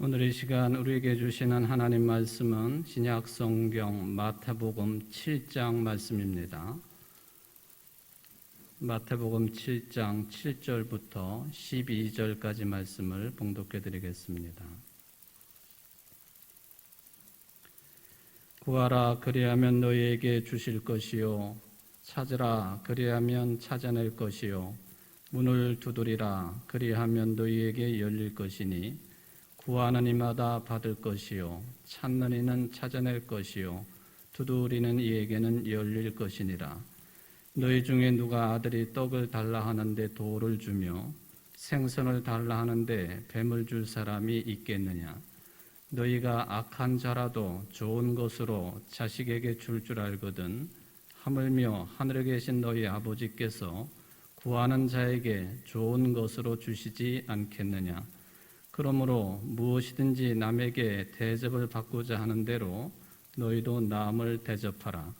오늘 이 시간 우리에게 주시는 하나님 말씀은 신약 성경 마태복음 7장 말씀입니다. 마태복음 7장 7절부터 12절까지 말씀을 봉독해 드리겠습니다. 구하라 그리하면 너희에게 주실 것이요 찾으라 그리하면 찾아낼 것이요 문을 두드리라 그리하면 너희에게 열릴 것이니 구하는 이마다 받을 것이요 찾는 이는 찾아낼 것이요 두드리는 이에게는 열릴 것이니라. 너희 중에 누가 아들이 떡을 달라 하는데 돌을 주며 생선을 달라 하는데 뱀을 줄 사람이 있겠느냐. 너희가 악한 자라도 좋은 것으로 자식에게 줄 알거든 하물며 하늘에 계신 너희 아버지께서 구하는 자에게 좋은 것으로 주시지 않겠느냐. 그러므로 무엇이든지 남에게 대접을 받고자 하는 대로 너희도 남을 대접하라.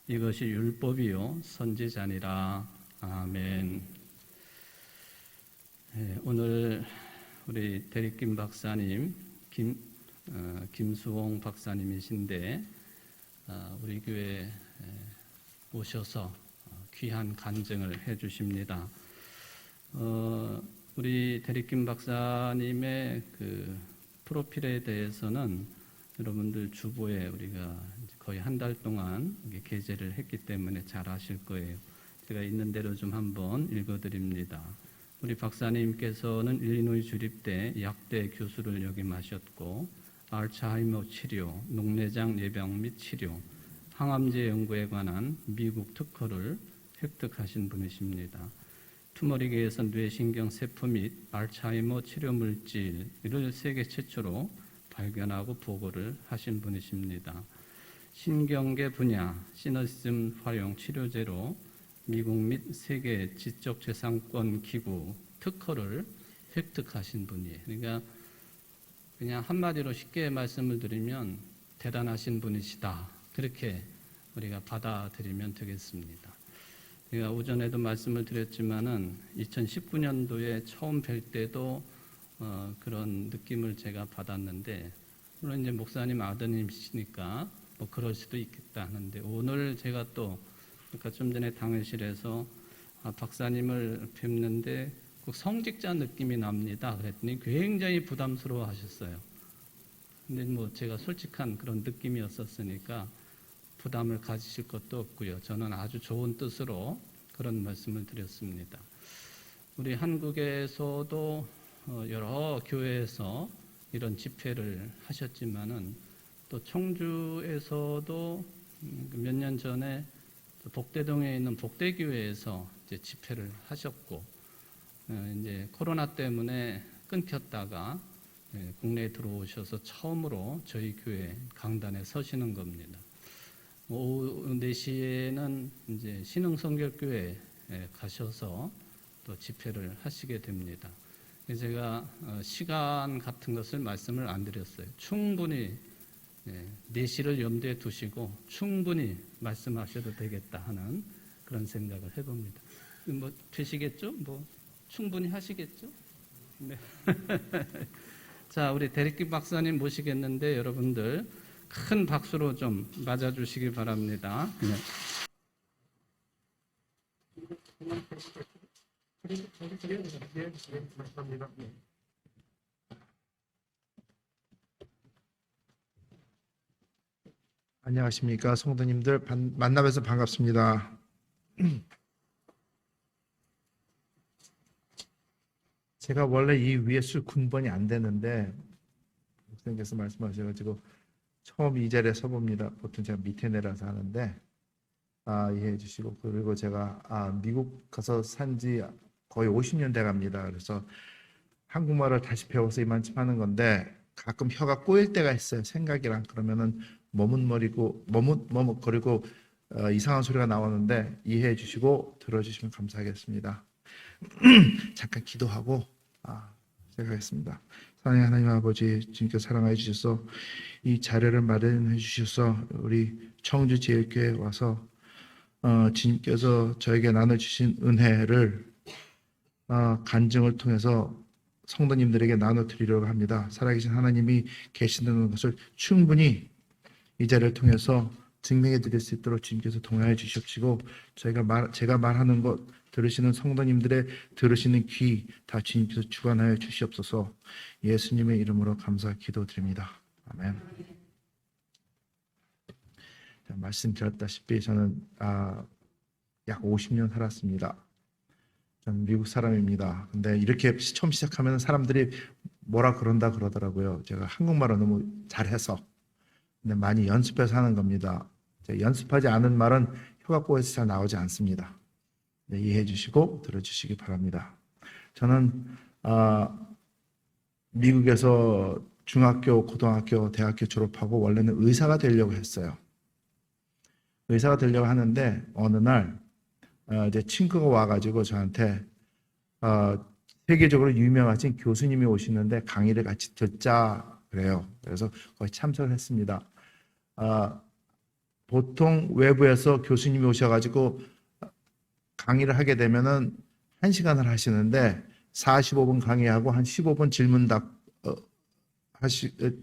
이것이 율법이요 선지자니라. 아멘. 오늘 우리 대립김 박사님, 김수홍 박사님이신데 우리 교회에 오셔서 귀한 간증을 해주십니다. 우리 대립김 박사님의 그 프로필에 대해서는 여러분들 주보에 우리가 거의 한 달 동안 게재를 했기 때문에 잘 아실 거예요. 제가 있는 대로 좀 한번 읽어드립니다. 우리 박사님께서는 일리노이 주립대 약대 교수를 역임하셨고 알츠하이머 치료, 녹내장 예방 및 치료, 항암제 연구에 관한 미국 특허를 획득하신 분이십니다. 투머리계에서 뇌신경 세포 및 알츠하이머 치료 물질을 세계 최초로 발견하고 보고를 하신 분이십니다. 신경계 분야 시너시즘 활용 치료제로 미국 및 세계 지적재산권 기구 특허를 획득하신 분이에요. 그러니까 그냥 한마디로 쉽게 말씀을 드리면 대단하신 분이시다. 그렇게 우리가 받아들이면 되겠습니다. 제가 오전에도 말씀을 드렸지만은 2019년도에 처음 뵐 때도 그런 느낌을 제가 받았는데, 물론 이제 목사님 아드님이시니까 뭐 그럴 수도 있겠다 하는데, 오늘 제가 또 그러니까 좀 전에 당회실에서 박사님을 뵙는데 꼭 성직자 느낌이 납니다. 그랬더니 굉장히 부담스러워 하셨어요. 근데 뭐 제가 솔직한 그런 느낌이었었으니까 부담을 가지실 것도 없고요. 저는 아주 좋은 뜻으로 그런 말씀을 드렸습니다. 우리 한국에서도 여러 교회에서 이런 집회를 하셨지만은 또 청주에서도 몇 년 전에 복대동에 있는 복대교회에서 이제 집회를 하셨고, 이제 코로나 때문에 끊겼다가 국내에 들어오셔서 처음으로 저희 교회 강단에 서시는 겁니다. 오후 4시에는 이제 신흥성결교회에 가셔서 또 집회를 하시게 됩니다. 제가 시간 같은 것을 말씀을 안 드렸어요. 충분히 4시를 염두에 두시고 충분히 말씀하셔도 되겠다 하는 그런 생각을 해봅니다. 뭐 되시겠죠? 뭐 충분히 하시겠죠? 네. 자, 우리 대립김 박사님 모시겠는데 여러분들 큰 박수로 좀 맞아주시기 바랍니다. 네. 안녕하십니까 성도님들, 만나뵈서 반갑습니다. 제가 원래 이 위에 술 군번이 안 되는데 목사님께서 말씀하셔가지고 처음 이 자리에 서봅니다. 보통 제가 밑에 내려서 하는데 이해해 주시고, 그리고 제가 미국 가서 산지 거의 50년 돼 갑니다. 그래서 한국말을 다시 배워서 이만큼 하는 건데 가끔 혀가 꼬일 때가 있어요. 생각이랑. 그러면은 머뭇거리고 이상한 소리가 나오는데 이해해 주시고 들어주시면 감사하겠습니다. 잠깐 기도하고 시작하겠습니다. 사랑의 하나님 아버지, 주님께 사랑해 주셔서 이 자료를 마련해 주셔서 우리 청주제일교회에 와서 주님께서 저에게 나눠주신 은혜를 간증을 통해서 성도님들에게 나눠드리려고 합니다. 살아계신 하나님이 계신다는 것을 충분히 이 자리를 통해서 증명해 드릴 수 있도록 주님께서 동행해 주십시고, 제가 말하는 것 들으시는 성도님들의 들으시는 귀 다 주님께서 주관하여 주시옵소서. 예수님의 이름으로 감사 기도드립니다. 아멘. 말씀드렸다시피 저는 약 50년 살았습니다. 저는 미국 사람입니다. 근데 이렇게 처음 시작하면 사람들이 뭐라 그런다 그러더라고요. 제가 한국말을 너무 잘해서. 근데 많이 연습해서 하는 겁니다. 연습하지 않은 말은 혀가 잘 나오지 않습니다. 네, 이해해 주시고 들어주시기 바랍니다. 저는 미국에서 중학교, 고등학교, 대학교 졸업하고 원래는 의사가 되려고 했어요. 의사가 되려고 하는데 어느 날 이제 친구가 와가지고 저한테 세계적으로 유명하신 교수님이 오시는데 강의를 같이 듣자 그래요. 그래서 거기 참석을 했습니다. 보통 외부에서 교수님이 오셔가지고 강의를 하게 되면은 1시간을 하시는데 45분 강의하고 한 15분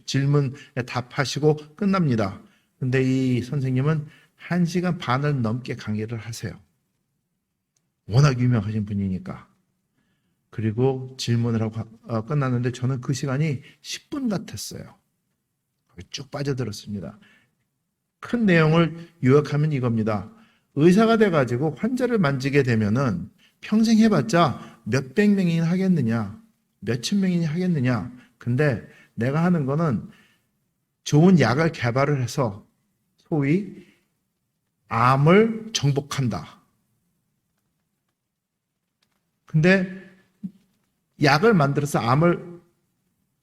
질문에 답하시고 끝납니다. 근데 이 선생님은 1시간 반을 넘게 강의를 하세요. 워낙 유명하신 분이니까. 그리고 질문을 하고 끝났는데 저는 그 시간이 10분 같았어요. 쭉 빠져들었습니다. 큰 내용을 요약하면 이겁니다. 의사가 돼가지고 환자를 만지게 되면은 평생 해봤자 몇백 명이나 하겠느냐, 몇천 명이나 하겠느냐. 근데 내가 하는 거는 좋은 약을 개발을 해서 소위 암을 정복한다. 근데 약을 만들어서 암을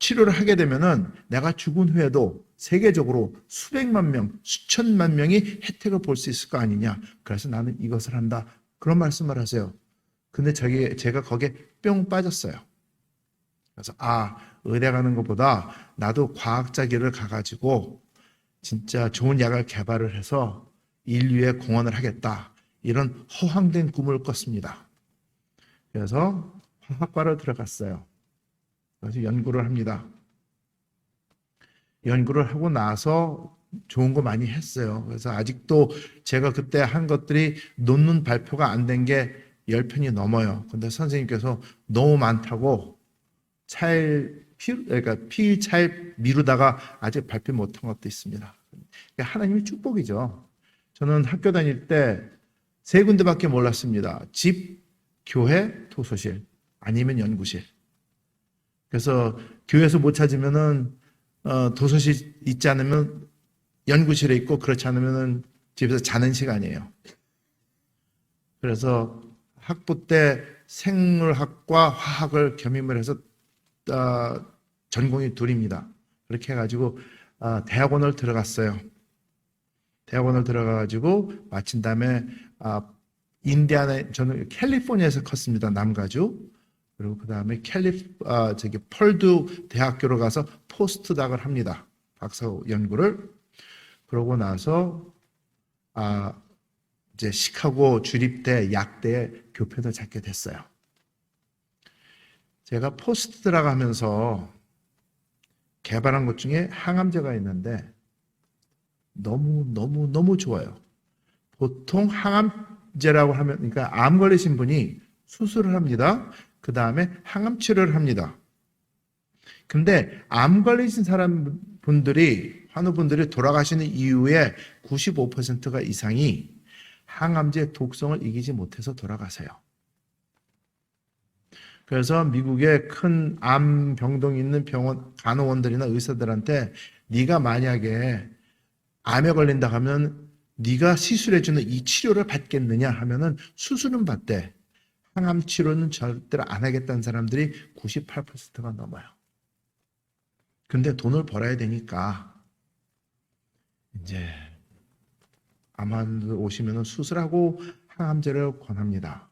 치료를 하게 되면은 내가 죽은 후에도 세계적으로 수백만 명, 수천만 명이 혜택을 볼 수 있을 거 아니냐. 그래서 나는 이것을 한다. 그런 말씀을 하세요. 근데 제가 거기에 뿅 빠졌어요. 그래서 의대 가는 것보다 나도 과학자 길을 가가지고 진짜 좋은 약을 개발을 해서 인류에 공헌을 하겠다. 이런 허황된 꿈을 꿨습니다. 그래서 화학과를 들어갔어요. 그래서 연구를 합니다. 연구를 하고 나서 좋은 거 많이 했어요. 그래서 아직도 제가 그때 한 것들이 논문 발표가 안 된 게 10편이 넘어요. 근데 선생님께서 너무 많다고 피차일 미루다가 아직 발표 못한 것도 있습니다. 하나님의 축복이죠. 저는 학교 다닐 때 3군데밖에 몰랐습니다. 집, 교회, 도서실, 아니면 연구실. 그래서 교회에서 못 찾으면은 도서실 있지 않으면 연구실에 있고, 그렇지 않으면은 집에서 자는 시간이에요. 그래서 학부 때 생물학과 화학을 겸임을 해서 전공이 둘입니다. 그렇게 해가지고 대학원을 들어갔어요. 대학원을 들어가가지고 마친 다음에 저는 캘리포니아에서 컸습니다. 남가주. 그리고 그 다음에 펄두 대학교로 가서 포스트닥을 합니다. 박사 연구를. 그러고 나서 이제 시카고 주립대 약대에 교편을 잡게 됐어요. 제가 포스트닥 하면서 개발한 것 중에 항암제가 있는데 너무 좋아요. 보통 항암제라고 하면, 그러니까 암 걸리신 분이 수술을 합니다. 그 다음에 항암 치료를 합니다. 근데 암 걸리신 환우분들이 돌아가시는 이후에 95% 이상이 항암제 독성을 이기지 못해서 돌아가세요. 그래서 미국의 큰 암 병동이 있는 병원 간호원들이나 의사들한테 네가 만약에 암에 걸린다 하면 네가 시술해주는 이 치료를 받겠느냐 하면은 수술은 받대. 항암 치료는 절대로 안 하겠다는 사람들이 98%가 넘어요. 근데 돈을 벌어야 되니까 이제 암환자들 오시면은 수술하고 항암제를 권합니다.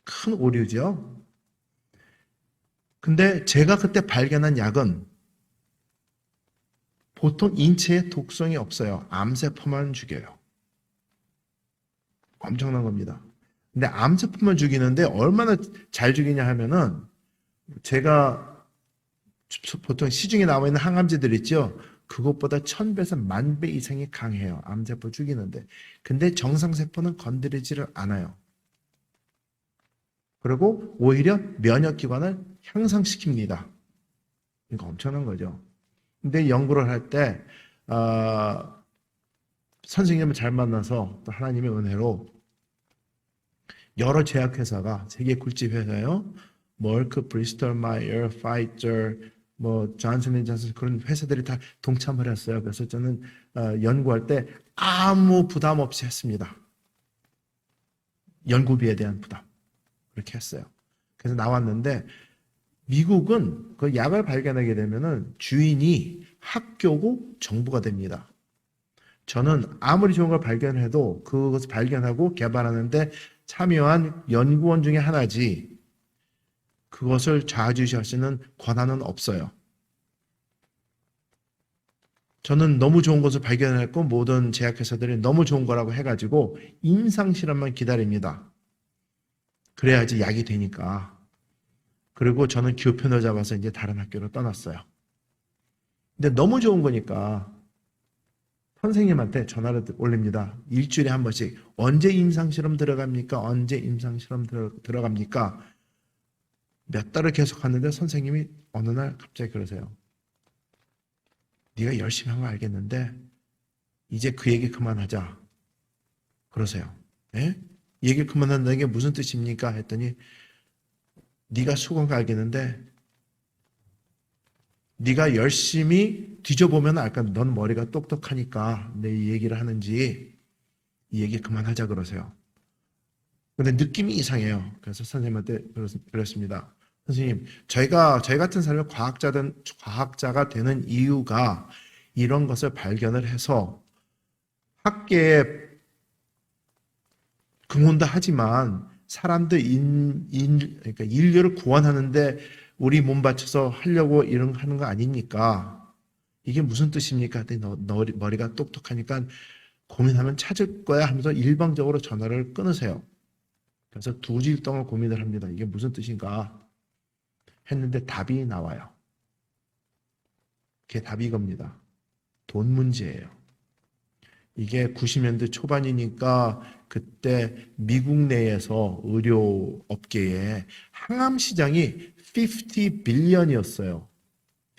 큰 오류죠. 근데 제가 그때 발견한 약은 보통 인체에 독성이 없어요. 암세포만 죽여요. 엄청난 겁니다. 근데 암세포만 죽이는데 얼마나 잘 죽이냐 하면은 제가 보통 시중에 나와 있는 항암제들 있죠? 그것보다 1000배에서 10,000배 이상이 강해요. 암세포 죽이는데. 근데 정상세포는 건드리지를 않아요. 그리고 오히려 면역기관을 향상시킵니다. 이거 엄청난 거죠. 근데 연구를 할 때, 선생님을 잘 만나서 또 하나님의 은혜로 여러 제약회사가, 세계 굴집 회사요, 멀크, 브리스톨 마이어, 파이저, 존슨앤존슨 그런 회사들이 다 동참을 했어요. 그래서 저는 연구할 때 아무 부담 없이 했습니다. 연구비에 대한 부담. 그렇게 했어요. 그래서 나왔는데 미국은 그 약을 발견하게 되면은 주인이 학교고 정부가 됩니다. 저는 아무리 좋은 걸 발견해도 그것을 발견하고 개발하는데 참여한 연구원 중에 하나지 그것을 좌지우지할 수 있는 권한은 없어요. 저는 너무 좋은 것을 발견했고 모든 제약회사들이 너무 좋은 거라고 해가지고 임상실험만 기다립니다. 그래야지 약이 되니까. 그리고 저는 교편을 잡아서 이제 다른 학교로 떠났어요. 근데 너무 좋은 거니까 선생님한테 전화를 올립니다. 일주일에 한 번씩. 언제 임상실험 들어갑니까? 언제 임상실험 들어갑니까? 몇 달을 계속 하는데 선생님이 어느 날 갑자기 그러세요. 네가 열심히 한 거 알겠는데 이제 그 얘기 그만하자. 그러세요. 예? 얘기 그만한다는 게 무슨 뜻입니까? 했더니 네가 수고한 거 알겠는데 네가 열심히 뒤져보면 알까? 넌 머리가 똑똑하니까 내 이 얘기를 하는지 이 얘기 그만하자 그러세요. 근데 느낌이 이상해요. 그래서 선생님한테 그랬습니다. 선생님, 저희 같은 사람이 과학자가 되는 이유가 이런 것을 발견을 해서 학계에 긍온도 하지만 사람들 그러니까 인류를 구원하는데 우리 몸 바쳐서 하려고 이런 하는 거 아닙니까? 이게 무슨 뜻입니까? 했더니 너 머리가 똑똑하니까 고민하면 찾을 거야 하면서 일방적으로 전화를 끊으세요. 그래서 2주일 동안 고민을 합니다. 이게 무슨 뜻인가? 했는데 답이 나와요. 그게 답이 이겁니다. 돈 문제예요. 이게 90년대 초반이니까 그때 미국 내에서 의료업계에 항암 시장이 50 빌리언이었어요.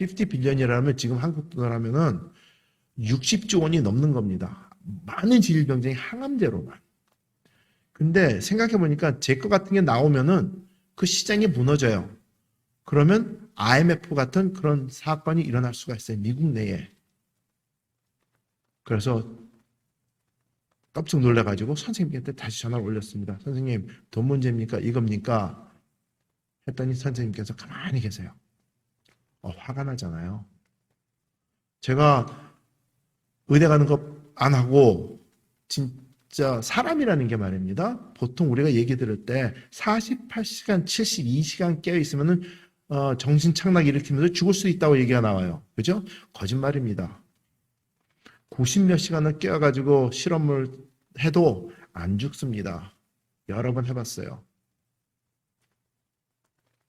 50 빌리언이라면 지금 한국 돈으로 하면은 60조 원이 넘는 겁니다. 많은 질병쟁이 항암제로만. 근데 생각해 보니까 제 거 같은 게 나오면은 그 시장이 무너져요. 그러면 IMF 같은 그런 사건이 일어날 수가 있어요. 미국 내에. 그래서 깜짝 놀라가지고 선생님한테 다시 전화를 올렸습니다. 선생님, 돈 문제입니까? 이겁니까? 했더니 선생님께서 가만히 계세요. 화가 나잖아요. 제가 의대 가는 거 안 하고 진짜 사람이라는 게 말입니다. 보통 우리가 얘기 들을 때 48시간, 72시간 깨어 있으면은 정신 착락 일으키면서 죽을 수 있다고 얘기가 나와요. 그죠? 거짓말입니다. 90몇 시간을 깨어가지고 실험을 해도 안 죽습니다. 여러 번 해봤어요.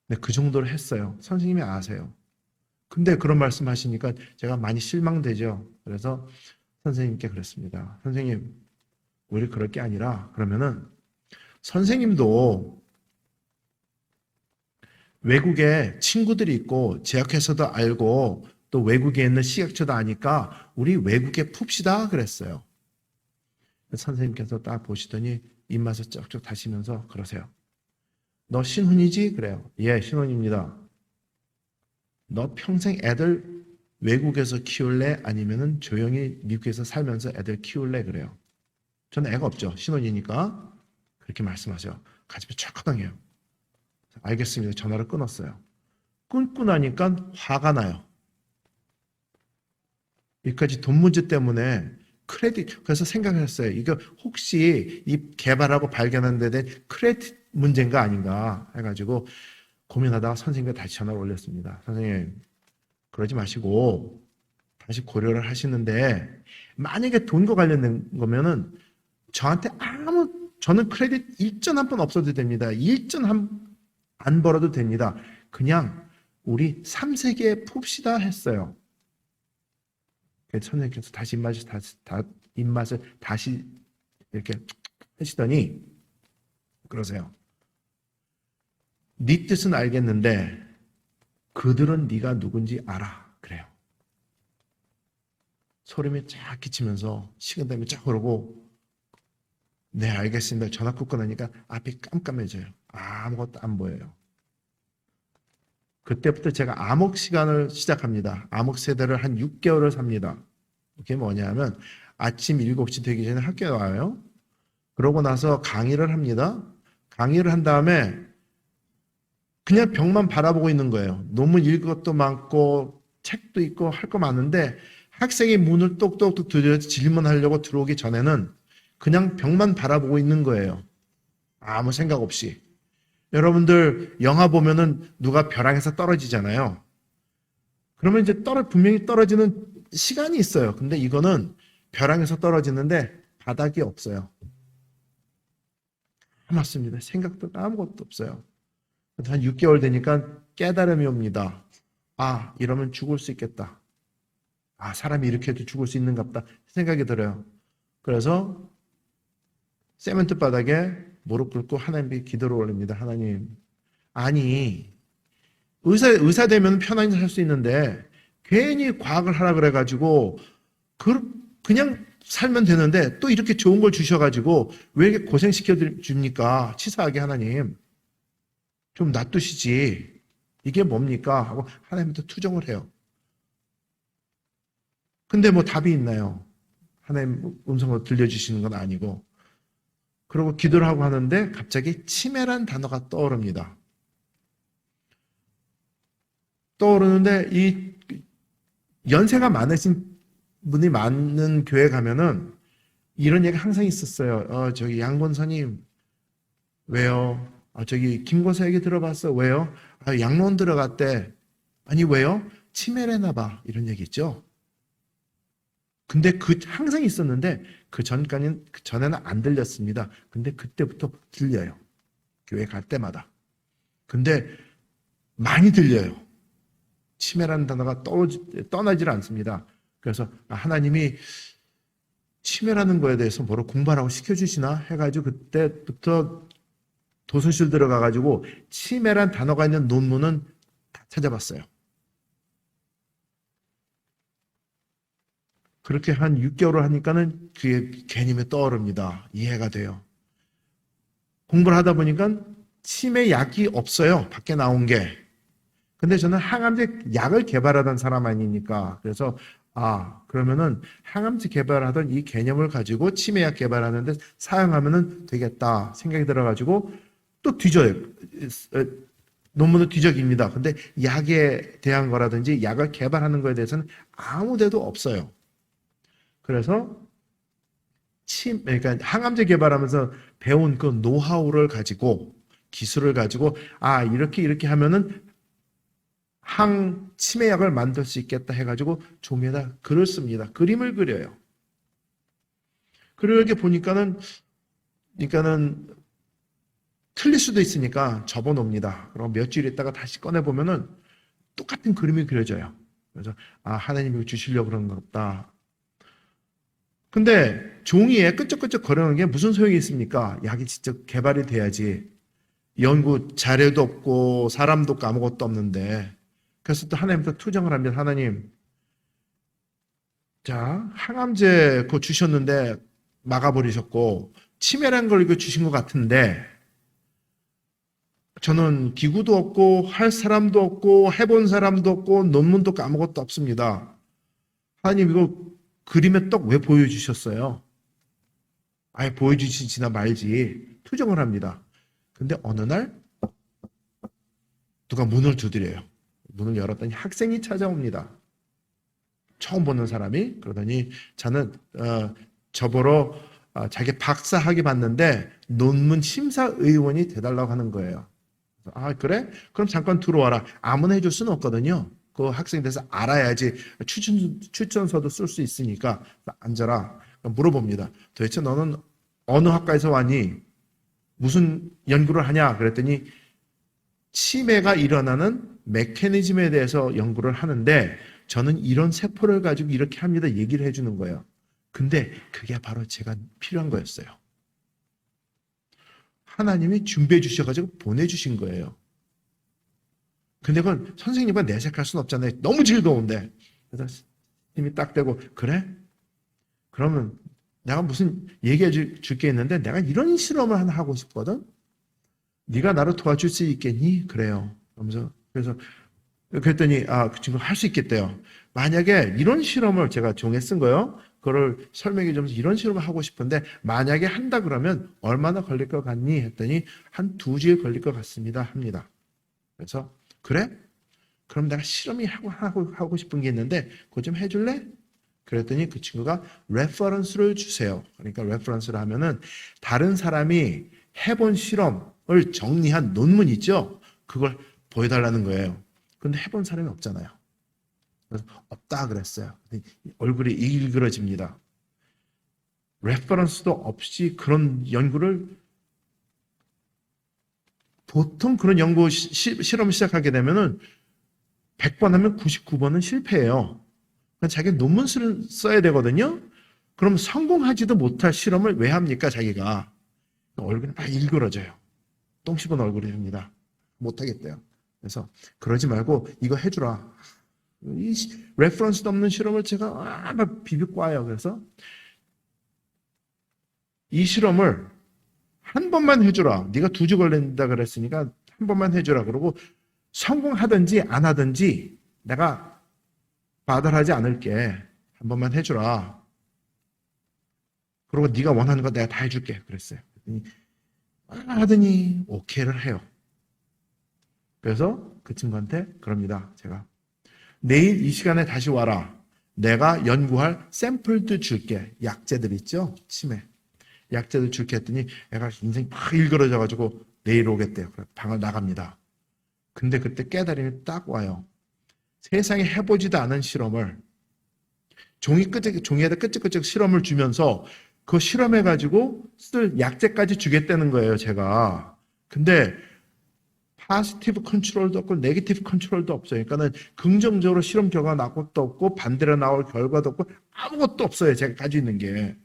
근데 그 정도로 했어요. 선생님이 아세요. 근데 그런 말씀 하시니까 제가 많이 실망되죠. 그래서 선생님께 그랬습니다. 선생님, 우리 그럴 게 아니라 그러면은 선생님도 외국에 친구들이 있고 제약회사도 알고 또 외국에 있는 식약처도 아니까 우리 외국에 풉시다 그랬어요. 선생님께서 딱 보시더니 입맛을 쩍쩍 다시면서 그러세요. 너 신혼이지? 그래요. 예, 신혼입니다. 너 평생 애들 외국에서 키울래? 아니면은 조용히 미국에서 살면서 애들 키울래? 그래요. 저는 애가 없죠. 신혼이니까. 그렇게 말씀하세요. 가슴이 철컥당해요. 알겠습니다. 전화를 끊었어요. 끊고 나니까 화가 나요. 여기까지 돈 문제 때문에 크레딧, 그래서 생각을 했어요. 이거 혹시 이 개발하고 발견한 데 대한 크레딧 문제인가 아닌가 해가지고 고민하다가 선생님께 다시 전화를 올렸습니다. 선생님, 그러지 마시고 다시 고려를 하시는데 만약에 돈과 관련된 거면은 저한테 저는 크레딧 일전 한 번 없어도 됩니다. 일전 안 벌어도 됩니다. 그냥 우리 3세기에 풉시다 했어요. 선생님께서 다시 입맛을 다시 이렇게 하시더니 그러세요. 네 뜻은 알겠는데 그들은 네가 누군지 알아. 그래요. 소름이 쫙 끼치면서 식은땀이 쫙 흐르고 네 알겠습니다. 전화 끊고 나니까 앞이 깜깜해져요. 아무것도 안 보여요. 그때부터 제가 암흑 시간을 시작합니다. 암흑 세대를 한 6개월을 삽니다. 그게 뭐냐면 아침 7시 되기 전에 학교에 와요. 그러고 나서 강의를 합니다. 강의를 한 다음에 그냥 벽만 바라보고 있는 거예요. 논문 읽을 것도 많고 책도 있고 할 거 많은데 학생이 문을 똑똑똑 두드려서 질문하려고 들어오기 전에는 그냥 벽만 바라보고 있는 거예요. 아무 생각 없이. 여러분들 영화 보면은 누가 벼랑에서 떨어지잖아요. 그러면 이제 분명히 떨어지는 시간이 있어요. 근데 이거는 벼랑에서 떨어지는데 바닥이 없어요. 맞습니다. 생각도 아무것도 없어요. 한 6개월 되니까 깨달음이 옵니다. 아, 이러면 죽을 수 있겠다. 아, 사람이 이렇게 해도 죽을 수 있는가 보다 생각이 들어요. 그래서 세멘트 바닥에 무릎 꿇고 하나님께 기도를 올립니다. 하나님, 아니 의사 되면 편안히 살 수 있는데 괜히 과학을 하라 그래가지고 그냥 살면 되는데 또 이렇게 좋은 걸 주셔가지고 왜 이렇게 고생시켜 줍니까? 치사하게 하나님 좀 놔두시지. 이게 뭡니까? 하고 하나님한테 투정을 해요. 근데 뭐 답이 있나요? 하나님 음성으로 들려주시는 건 아니고. 그리고 기도를 하고 하는데 갑자기 치매란 단어가 떠오릅니다. 떠오르는데 이 연세가 많으신 분이 많은 교회 가면은 이런 얘기 항상 있었어요. 저기 양권사님 왜요? 저기 김권사 얘기 들어봤어. 왜요? 양로원 들어갔대. 아니 왜요? 치매래나 봐. 이런 얘기 있죠. 근데 항상 있었는데 그 전에는 안 들렸습니다. 근데 그때부터 들려요. 교회 갈 때마다. 근데 많이 들려요. 치매라는 단어가 떠나질 않습니다. 그래서 하나님이 치매라는 거에 대해서 뭐로 공부하라고 시켜주시나 해가지고 그때부터 도서실 들어가가지고 치매란 단어가 있는 논문은 다 찾아봤어요. 그렇게 한 6개월을 하니까는 그게 개념이 떠오릅니다. 이해가 돼요. 공부를 하다 보니까 치매 약이 없어요. 밖에 나온 게. 근데 저는 항암제 약을 개발하던 사람 아니니까. 그래서 그러면은 항암제 개발하던 이 개념을 가지고 치매약 개발하는데 사용하면은 되겠다 생각이 들어가지고 또 뒤져요. 논문을 뒤적입니다. 근데 약에 대한 거라든지 약을 개발하는 거에 대해서는 아무 데도 없어요. 그래서 그러니까 항암제 개발하면서 배운 그 노하우를 가지고 기술을 가지고 이렇게 하면은 항치매약을 만들 수 있겠다 해가지고 종이에다 글을 씁니다. 그림을 그려요. 그렇게 보니까는 틀릴 수도 있으니까 접어놓습니다. 그럼 몇 주일 있다가 다시 꺼내보면은 똑같은 그림이 그려져요. 그래서 하나님이 주시려고 그런 것 같다. 근데 종이에 끄적끄적 거리는 게 무슨 소용이 있습니까? 약이 직접 개발이 돼야지. 연구 자료도 없고 사람도 없고 아무것도 없는데. 그래서 또 하나님부터 투정을 합니다. 하나님, 자, 항암제 그거 주셨는데 막아버리셨고 치매란 걸 이거 주신 것 같은데 저는 기구도 없고 할 사람도 없고 해본 사람도 없고 논문도 없고 아무것도 없습니다. 하나님 이거 그림에 떡 왜 보여주셨어요? 아예 보여주시지나 말지. 투정을 합니다. 근데 어느 날 누가 문을 두드려요. 문을 열었더니 학생이 찾아옵니다. 처음 보는 사람이. 그러더니 저는 저보러 자기 박사학위 받는데 논문 심사의원이 돼달라고 하는 거예요. 그래? 그럼 잠깐 들어와라. 아무나 해줄 수는 없거든요. 그 학생에 대해서 알아야지 추천서도 쓸 수 있으니까 앉아라. 물어봅니다. 도대체 너는 어느 학과에서 왔니? 무슨 연구를 하냐? 그랬더니 치매가 일어나는 메커니즘에 대해서 연구를 하는데 저는 이런 세포를 가지고 이렇게 합니다. 얘기를 해주는 거예요. 근데 그게 바로 제가 필요한 거였어요. 하나님이 준비해 주셔가지고 보내주신 거예요. 근데 그건 선생님과 내색할 수는 없잖아요. 너무 즐거운데. 그래서 힘이 딱 대고 그래? 그러면 내가 무슨 얘기해 줄 게 있는데 내가 이런 실험을 하나 하고 싶거든? 네가 나를 도와줄 수 있겠니? 그래요. 그래서 그랬더니 그 친구 할 수 있겠대요. 만약에 이런 실험을 제가 종에 쓴 거예요. 그걸 설명해 주면서 이런 실험을 하고 싶은데 만약에 한다 그러면 얼마나 걸릴 것 같니? 했더니 한 2주일 걸릴 것 같습니다. 합니다. 그래서 그래? 그럼 내가 실험이 하고 싶은 게 있는데 그거 좀 해줄래? 그랬더니 그 친구가 레퍼런스를 주세요. 그러니까 레퍼런스를 하면은 다른 사람이 해본 실험을 정리한 논문 있죠? 그걸 보여달라는 거예요. 근데 해본 사람이 없잖아요. 그래서 없다 그랬어요. 얼굴이 일그러집니다. 레퍼런스도 없이 그런 연구를 보통 그런 연구 실험을 시작하게 되면은 100번 하면 99번은 실패해요. 그러니까 자기가 논문을 써야 되거든요. 그럼 성공하지도 못할 실험을 왜 합니까? 자기가 얼굴이 막 일그러져요. 똥 씹은 얼굴이 됩니다. 못하겠대요. 그래서 그러지 말고 이거 해주라. 이 레퍼런스도 없는 실험을 제가 막 비비고 와요. 그래서 이 실험을 한 번만 해주라. 네가 2주 걸린다 그랬으니까 한 번만 해주라. 그러고 성공하든지 안 하든지 내가 바들하지 않을게. 한 번만 해주라. 그리고 네가 원하는 거 내가 다 해줄게. 그랬어요. 하더니 오케이를 해요. 그래서 그 친구한테 그럽니다. 제가 내일 이 시간에 다시 와라. 내가 연구할 샘플도 줄게. 약재들 있죠? 치매. 약재들 줄게 했더니 애가 인생이 막 일그러져가지고 내일 오겠대요. 방을 나갑니다. 근데 그때 깨달음이 딱 와요. 세상에 해보지도 않은 실험을 종이에다 끄적끄적 실험을 주면서 그 실험해가지고 쓸 약재까지 주겠다는 거예요, 제가. 근데 파지티브 컨트롤도 없고 네게티브 컨트롤도 없어요. 그러니까는 긍정적으로 실험 결과가 나올 것도 없고 반대로 나올 결과도 없고 아무것도 없어요. 제가 가지고 있는 게.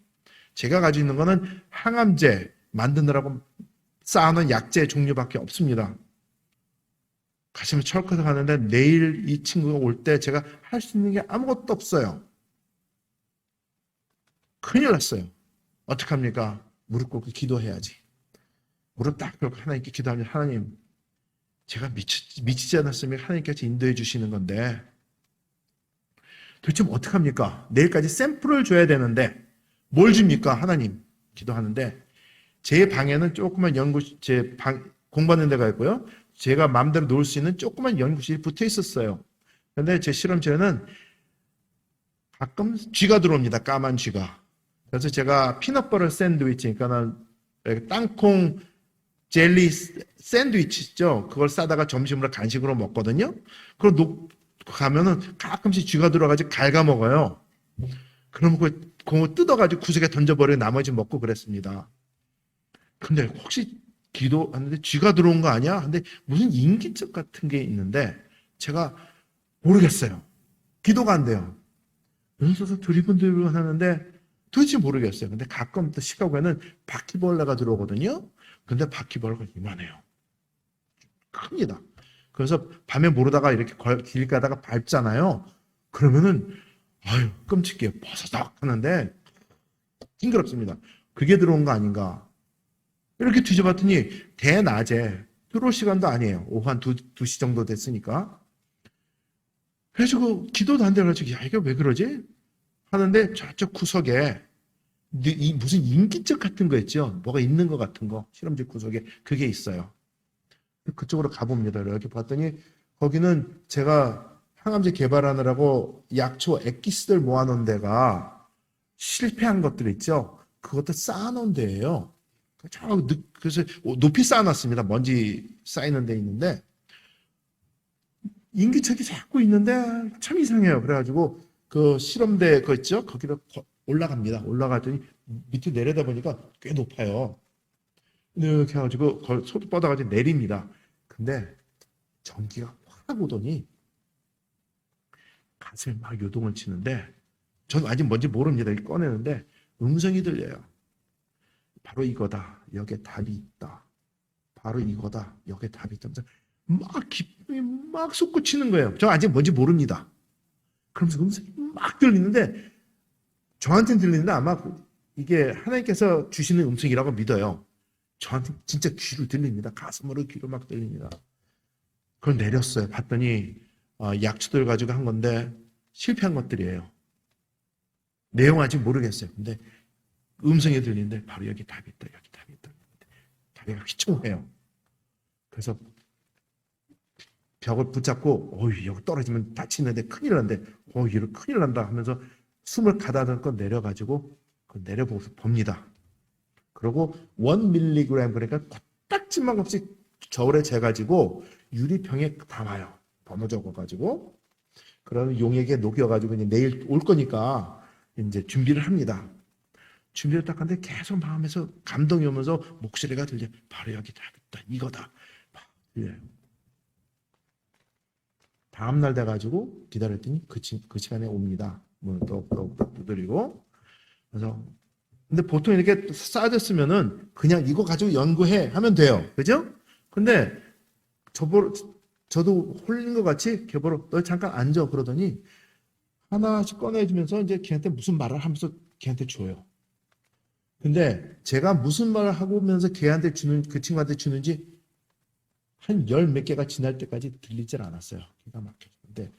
제가 가지고 있는 거는 항암제 만드느라고 쌓아놓은 약재 종류밖에 없습니다. 가시면 철커서 가는데 내일 이 친구가 올 때 제가 할 수 있는 게 아무것도 없어요. 큰일 났어요. 어떡합니까? 무릎 꿇고 기도해야지. 무릎 딱 꿇고 하나님께 기도하면 하나님 제가 미치지 않았으면 하나님께서 인도해 주시는 건데 도대체 어떡합니까? 내일까지 샘플을 줘야 되는데 뭘 줍니까? 하나님 기도하는데 제 방에는 조그만 연구실 공부하는 데가 있고요. 제가 마음대로 놓을 수 있는 조그만 연구실이 붙어 있었어요. 그런데 제 실험실에는 가끔 쥐가 들어옵니다. 까만 쥐가. 그래서 제가 피넛버터 샌드위치, 그러니까 땅콩 젤리 샌드위치 있죠? 그걸 싸다가 점심으로 간식으로 먹거든요. 그걸 놓고 가면은 가끔씩 쥐가 들어가지고 갉아먹어요. 그러면 그거 뜯어가지고 구석에 던져버리고 나머지 먹고 그랬습니다. 근데 혹시 기도하는데 쥐가 들어온 거 아니야? 근데 무슨 인기척 같은 게 있는데 제가 모르겠어요. 기도가 안 돼요. 연서서 드리븐드리븐 하는데 도대체 모르겠어요. 근데 가끔 또 시카고에는 바퀴벌레가 들어오거든요. 근데 바퀴벌레가 이만해요. 큽니다. 그래서 밤에 모르다가 이렇게 길 가다가 밟잖아요. 그러면은 아유 끔찍해요. 버서덕 하는데 징그럽습니다. 그게 들어온 거 아닌가. 이렇게 뒤져봤더니 대낮에 들어올 시간도 아니에요. 오후 한 2시 정도 됐으니까. 그래가지고 기도도 안 돼가지고 야 이게 왜 그러지? 하는데 저쪽 구석에 무슨 인기척 같은 거 있죠? 뭐가 있는 것 같은 거 실험실 구석에 그게 있어요. 그쪽으로 가봅니다. 이렇게 봤더니 거기는 제가 항암제 개발하느라고 약초 액기스들 모아놓은 데가 실패한 것들 있죠? 그것도 쌓아놓은 데예요. 그래서 높이 쌓아놨습니다. 먼지 쌓이는 데 있는데 인기척이 자꾸 있는데 참 이상해요. 그래가지고 그 실험대 그 있죠? 거기로 올라갑니다. 올라갔더니 밑에 내려다 보니까 꽤 높아요. 이렇게 해가지고 소도 뻗어가지고 내립니다. 근데 전기가 확 오더니 가슴에 막 요동을 치는데 저는 아직 뭔지 모릅니다. 꺼내는데 음성이 들려요. 바로 이거다. 여기에 답이 있다. 바로 이거다. 여기에 답이 있다. 막 기쁨이 막 솟구치는 거예요. 저 아직 뭔지 모릅니다. 그러면서 음성이 막 들리는데 저한테는 들리는데 아마 이게 하나님께서 주시는 음성이라고 믿어요. 저한테 진짜 귀로 들립니다. 가슴으로 귀로 막 들립니다. 그걸 내렸어요. 봤더니 약초들 가지고 한 건데 실패한 것들이에요. 내용 아직 모르겠어요. 근데 음성이 들리는데 바로 여기 답이 있다. 여기 답이 있다. 다리가 휘청해요. 그래서 벽을 붙잡고 여기 떨어지면 다치는데 큰일 난데 이거 큰일 난다 하면서 숨을 가다듬고 내려가지고 내려보고서 봅니다. 그리고 1mg 그러니까 코딱지만 없이 저울에 재가지고 유리병에 담아요. 번호 적어가지고 그러면 용액에 녹여가지고 이제 내일 올 거니까 이제 준비를 합니다. 준비를 딱 하는데 계속 마음에서 감동이 오면서 목소리가 들려. 바로 여기 다 있다. 이거다. 막 들려요. 다음날 돼가지고 기다렸더니 그 시간에 옵니다. 문을 똑똑똑 두드리고. 그래서 근데 보통 이렇게 쌓아졌으면은 그냥 이거 가지고 연구해 하면 돼요. 그죠? 근데 저도 홀린 것 같이 걔보러 너 잠깐 앉아 그러더니 하나씩 꺼내주면서 이제 걔한테 무슨 말을 하면서 걔한테 줘요. 근데 제가 무슨 말을 하고면서 걔한테 주는 그 친구한테 주는지 한 열 몇 개가 지날 때까지 들리질 않았어요. 기가 막혀. 근데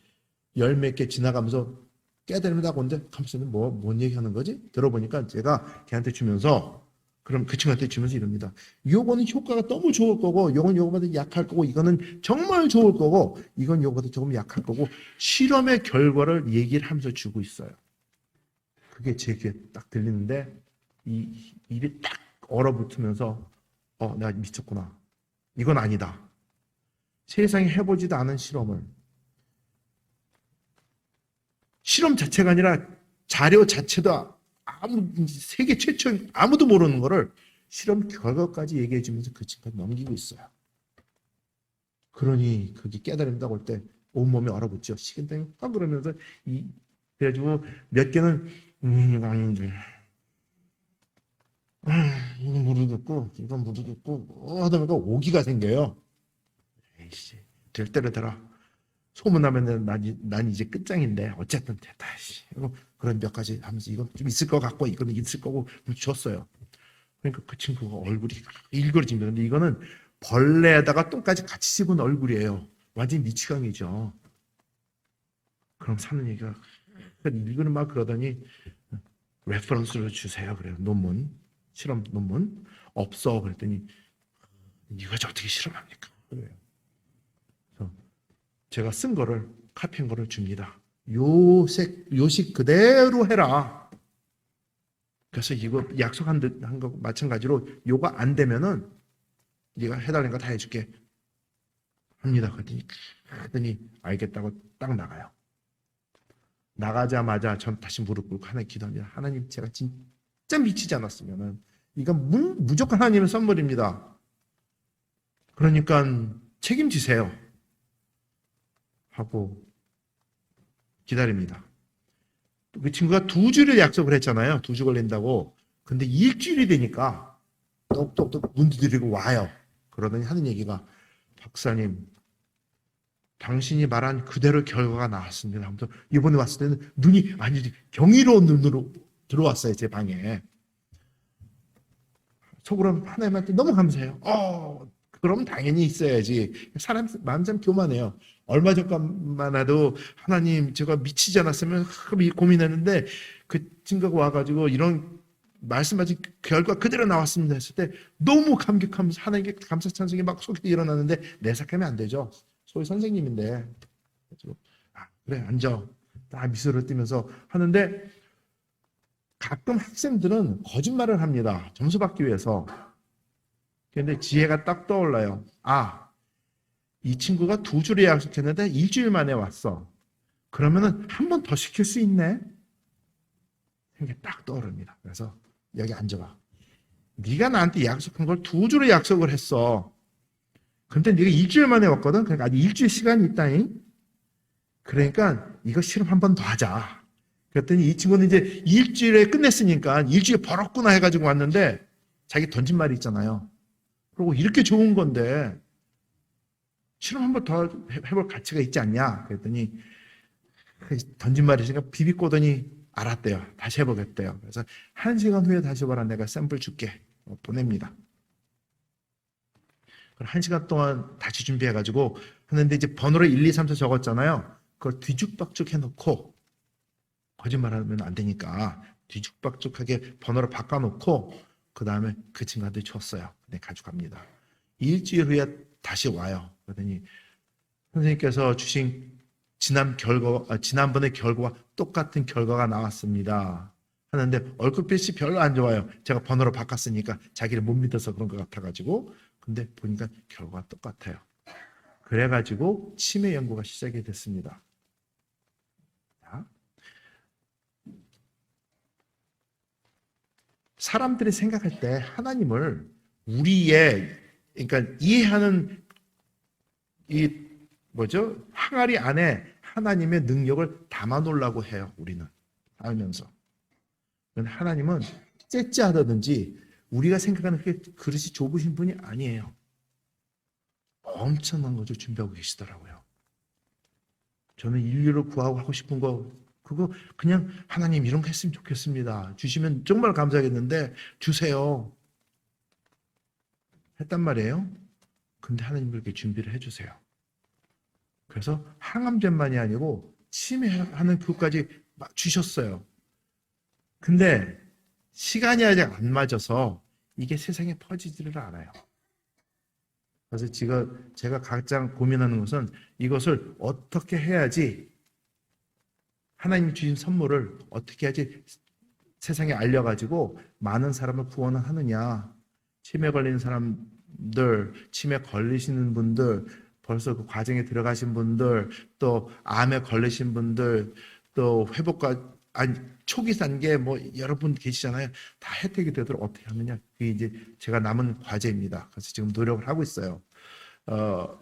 열 몇 개 지나가면서 깨달음이 오는데 감사는 뭔 얘기하는 거지? 들어보니까 제가 걔한테 주면서 그럼 그 친구한테 주면서 이럽니다. 요거는 효과가 너무 좋을 거고 요건 요거보다 약할 거고 이거는 정말 좋을 거고 이건 요거보다 조금 약할 거고 실험의 결과를 얘기를 하면서 주고 있어요. 그게 제 귀에 딱 들리는데 이 입이 딱 얼어붙으면서 내가 미쳤구나. 이건 아니다. 세상에 해보지도 않은 실험 자체가 아니라 자료 자체도 세계 최초 아무도 모르는 거를 실험 결과까지 얘기해 주면서 그 친구가 넘기고 있어요. 그러니 그게 깨달음이 딱 올 때 온몸이 얼어붙죠. 식은땀이 확 그러면서 그래가지고 몇 개는 아닌데 이건 모르겠고 하다 보니까 오기가 생겨요. 에이씨 될 대로 되라. 소문나면 난 이제 끝장인데 어쨌든 됐다. 그런 몇 가지 하면서 이건 좀 있을 것 같고 이거는 있을 거고 줬어요. 그러니까 그 친구가 얼굴이 일그러집니다. 근데 이거는 벌레에다가 똥까지 같이 씹은 얼굴이에요. 완전 미치광이죠. 그럼 사는 얘기가 읽으는 막 그러더니 레퍼런스를 주세요. 그래요. 실험 논문 없어. 그랬더니 이거 어떻게 실험합니까? 그래요. 제가 쓴 거를 카피한 거를 줍니다. 요식 그대로 해라. 그래서 이거 약속한 거 마찬가지로 요거 안 되면은 네가 해달라는 거 다 해줄게 합니다. 그랬더니 알겠다고 딱 나가요. 나가자마자 전 다시 무릎 꿇고 하나님 기도합니다. 하나님 제가 진짜 미치지 않았으면은 이건 무조건 하나님의 선물입니다. 그러니까 책임지세요. 하고 기다립니다. 그 친구가 2주를 약속을 했잖아요. 2주 걸린다고. 근데 일주일이 되니까 똑똑똑 문 두드리고 와요. 그러더니 하는 얘기가 박사님 당신이 말한 그대로 결과가 나왔습니다. 아무튼 이번에 왔을 때는 눈이 아니지 경이로운 눈으로 들어왔어요. 제 방에. 속으로 하나님한테 너무 감사해요. 그럼 당연히 있어야지. 사람 마음 참 교만해요. 얼마 전만 해도 하나님 제가 미치지 않았으면 고민했는데 그 친구가 와가지고 이런 말씀하신 결과 그대로 나왔습니다 했을 때 너무 감격하면서 하나님께 감사 찬송이 막 속에 일어나는데 내색하면 안 되죠. 소위 선생님인데 그래 앉아 딱 미소를 띠면서 하는데 가끔 학생들은 거짓말을 합니다. 점수 받기 위해서. 그런데 지혜가 딱 떠올라요. 이 친구가 2주를 약속했는데 일주일 만에 왔어. 그러면은 한 번 더 시킬 수 있네. 이게 딱 떠오릅니다. 그래서 여기 앉아봐. 네가 나한테 약속한 걸 2주를 약속을 했어. 근데 네가 일주일 만에 왔거든. 그러니까 아직 일주일 시간이 있다잉. 그러니까 이거 실험 한 번 더 하자. 그랬더니 이 친구는 이제 일주일에 끝냈으니까 일주일에 벌었구나 해가지고 왔는데 자기 던진 말이 있잖아요. 그리고 이렇게 좋은 건데 실험 한 번 더 해볼 가치가 있지 않냐. 그랬더니 던진 말이 있으니까 비비꼬더니 알았대요. 다시 해보겠대요. 그래서 1시간 후에 다시 와라. 내가 샘플 줄게. 보냅니다. 1시간 동안 다시 준비해가지고 하는데 이제 번호를 1, 2, 3, 4 적었잖아요. 그걸 뒤죽박죽 해놓고 거짓말하면 안 되니까 뒤죽박죽하게 번호를 바꿔놓고 그 다음에 그 친구한테 줬어요. 네, 가져갑니다. 일주일 후에 다시 와요. 그러더니 선생님께서 주신 지난번의 결과와 똑같은 결과가 나왔습니다. 하는데 얼굴빛이 별로 안 좋아요. 제가 번호를 바꿨으니까 자기를 못 믿어서 그런 것 같아가지고. 근데 보니까 결과가 똑같아요. 그래가지고 치매 연구가 시작이 됐습니다. 자, 사람들이 생각할 때 하나님을 우리의 그러니까 이해하는 이 뭐죠? 항아리 안에 하나님의 능력을 담아 놓으려고 해요. 우리는 알면서. 하나님은 째째하다든지 우리가 생각하는 그릇이 좁으신 분이 아니에요. 엄청난 것을 준비하고 계시더라고요. 저는 인류를 구하고 하고 싶은 거 그거 그냥 하나님 이런 거 했으면 좋겠습니다. 주시면 정말 감사하겠는데 주세요. 했단 말이에요. 근데 하나님 그렇게 준비를 해주세요. 그래서 항암제만이 아니고 치매하는 그것까지 주셨어요. 근데 시간이 아직 안 맞아서 이게 세상에 퍼지지를 않아요. 그래서 제가 가장 고민하는 것은 이것을 어떻게 해야지 하나님이 주신 선물을 어떻게 해야지 세상에 알려가지고 많은 사람을 구원을 하느냐. 치매 걸리는 사람들, 치매 걸리시는 분들, 벌써 그 과정에 들어가신 분들, 또 암에 걸리신 분들, 또 회복과 초기 단계 뭐 여러분 계시잖아요. 다 혜택이 되도록 어떻게 하느냐. 그게 이제 제가 남은 과제입니다. 그래서 지금 노력을 하고 있어요.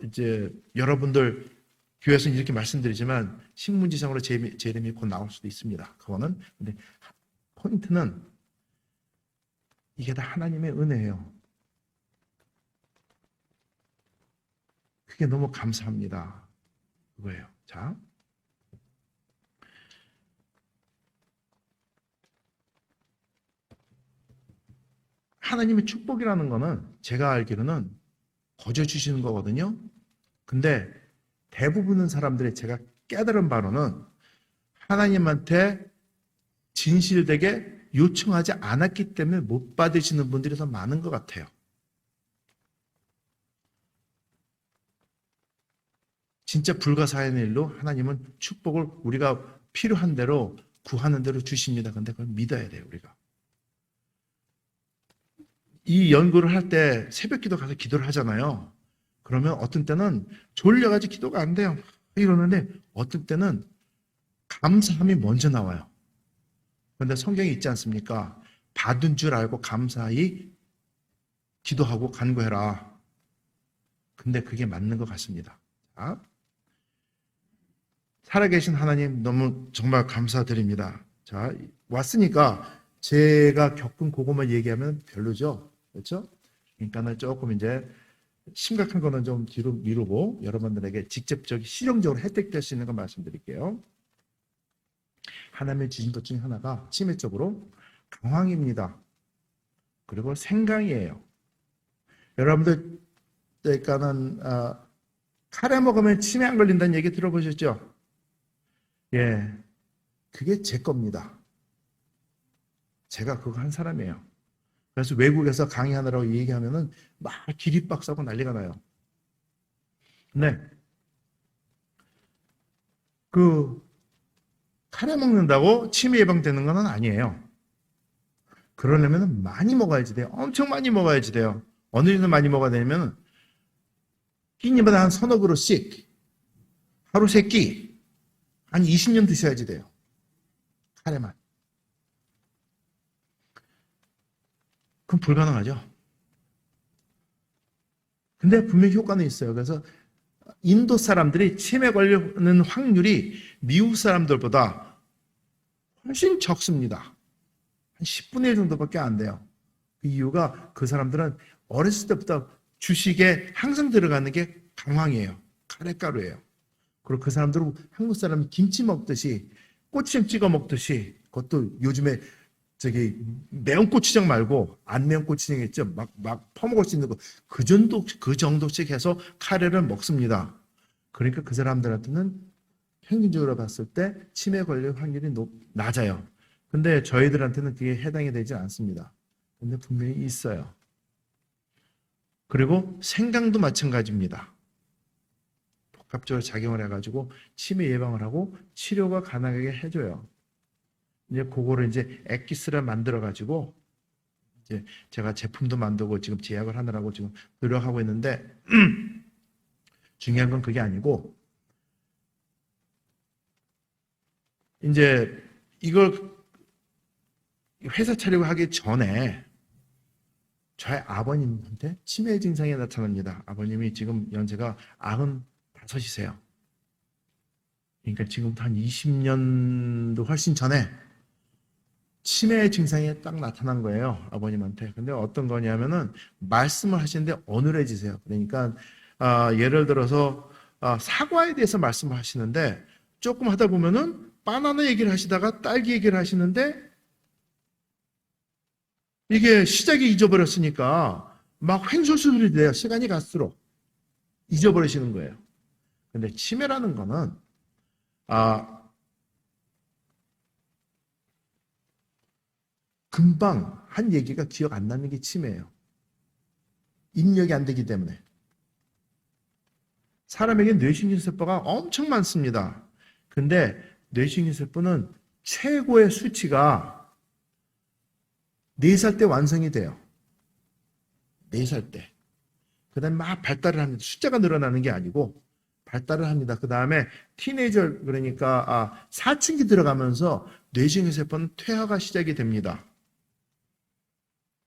이제 여러분들 교회에서는 이렇게 말씀드리지만 신문지상으로 제рем이 곧 나올 수도 있습니다. 그거는 근데 포인트는 이게 다 하나님의 은혜예요. 그게 너무 감사합니다. 그거예요. 자, 하나님의 축복이라는 거는 제가 알기로는 거저 주시는 거거든요. 근데 대부분의 사람들이 제가 깨달은 바로는 하나님한테 진실되게 요청하지 않았기 때문에 못 받으시는 분들이 더 많은 것 같아요. 진짜 불가사의의 일로 하나님은 축복을 우리가 필요한 대로 구하는 대로 주십니다. 근데 그걸 믿어야 돼요, 우리가. 이 연구를 할 때 새벽 기도 가서 기도를 하잖아요. 그러면 어떤 때는 졸려가지고 기도가 안 돼요. 이러는데 어떤 때는 감사함이 먼저 나와요. 그런데 성경에 있지 않습니까? 받은 줄 알고 감사히 기도하고 간구해라. 근데 그게 맞는 것 같습니다. 자, 살아계신 하나님 너무 정말 감사드립니다. 자, 왔으니까 제가 겪은 그것만 얘기하면 별로죠. 그렇죠? 그러니까는 조금 이제 심각한 거는 좀 뒤로 미루고 여러분들에게 직접적인 실용적으로 혜택될 수 있는 거 말씀드릴게요. 하나님의 주신 것 중에 하나가 치매적으로 강황입니다. 그리고 생강이에요. 여러분들 그러니까는 카레 먹으면 치매 안 걸린다는 얘기 들어보셨죠? 예, 그게 제 겁니다. 제가 그거 한 사람이에요. 그래서 외국에서 강의하느라고 얘기하면은 막 기립박수하고 난리가 나요. 근데 그 카레 먹는다고 치매 예방되는 건 아니에요. 그러려면 많이 먹어야지 돼요. 엄청 많이 먹어야지 돼요. 어느 정도 많이 먹어야 되냐면 끼니마다 한 서너 그릇씩 하루 3끼 한 20년 드셔야지 돼요. 카레만. 그럼 불가능하죠. 근데 분명히 효과는 있어요. 그래서 인도 사람들이 치매 걸리는 확률이 미국 사람들보다 훨씬 적습니다. 한 10분의 1 정도밖에 안 돼요. 그 이유가 그 사람들은 어렸을 때부터 주식에 항상 들어가는 게 강황이에요. 카레가루예요. 그리고 그 사람들은 한국 사람은 김치 먹듯이 고추장 찍어 먹듯이, 그것도 요즘에 저기 매운 고추장 말고 안 매운 고추장 있죠. 막 퍼먹을 수 있는 거, 그 정도씩 해서 카레를 먹습니다. 그러니까 그 사람들한테는 평균적으로 봤을 때 치매 걸릴 확률이 낮아요. 근데 저희들한테는 그게 해당이 되지 않습니다. 근데 분명히 있어요. 그리고 생강도 마찬가지입니다. 복합적으로 작용을 해가지고 치매 예방을 하고 치료가 가능하게 해줘요. 이제 그거를 이제 엑기스를 만들어가지고 이제 제가 제품도 만들고 지금 제약을 하느라고 지금 노력하고 있는데 중요한 건 그게 아니고, 이제 이걸 회사 차리고 하기 전에 저희 아버님한테 치매 증상이 나타납니다. 아버님이 지금 연세가 95이세요. 그러니까 지금부터 한 20년도 훨씬 전에 치매 증상이 딱 나타난 거예요, 아버님한테. 근데 어떤 거냐면은 말씀을 하시는데 어눌해지세요. 그러니까 예를 들어서 사과에 대해서 말씀을 하시는데 조금 하다 보면은 바나나 얘기를 하시다가 딸기 얘기를 하시는데 이게 시작이 잊어버렸으니까 막 횡설수설이 돼요. 시간이 갈수록 잊어버리시는 거예요. 근데 치매라는 거는 금방 한 얘기가 기억 안 나는 게 치매예요. 입력이 안 되기 때문에. 사람에게 뇌신경세포가 엄청 많습니다. 근데 뇌신경세포는 최고의 수치가 4살 때 완성이 돼요. 4살 때. 그 다음에 막 발달을 합니다. 숫자가 늘어나는 게 아니고 발달을 합니다. 그 다음에 티네이저, 그러니까 사춘기 들어가면서 뇌신경세포는 퇴화가 시작이 됩니다.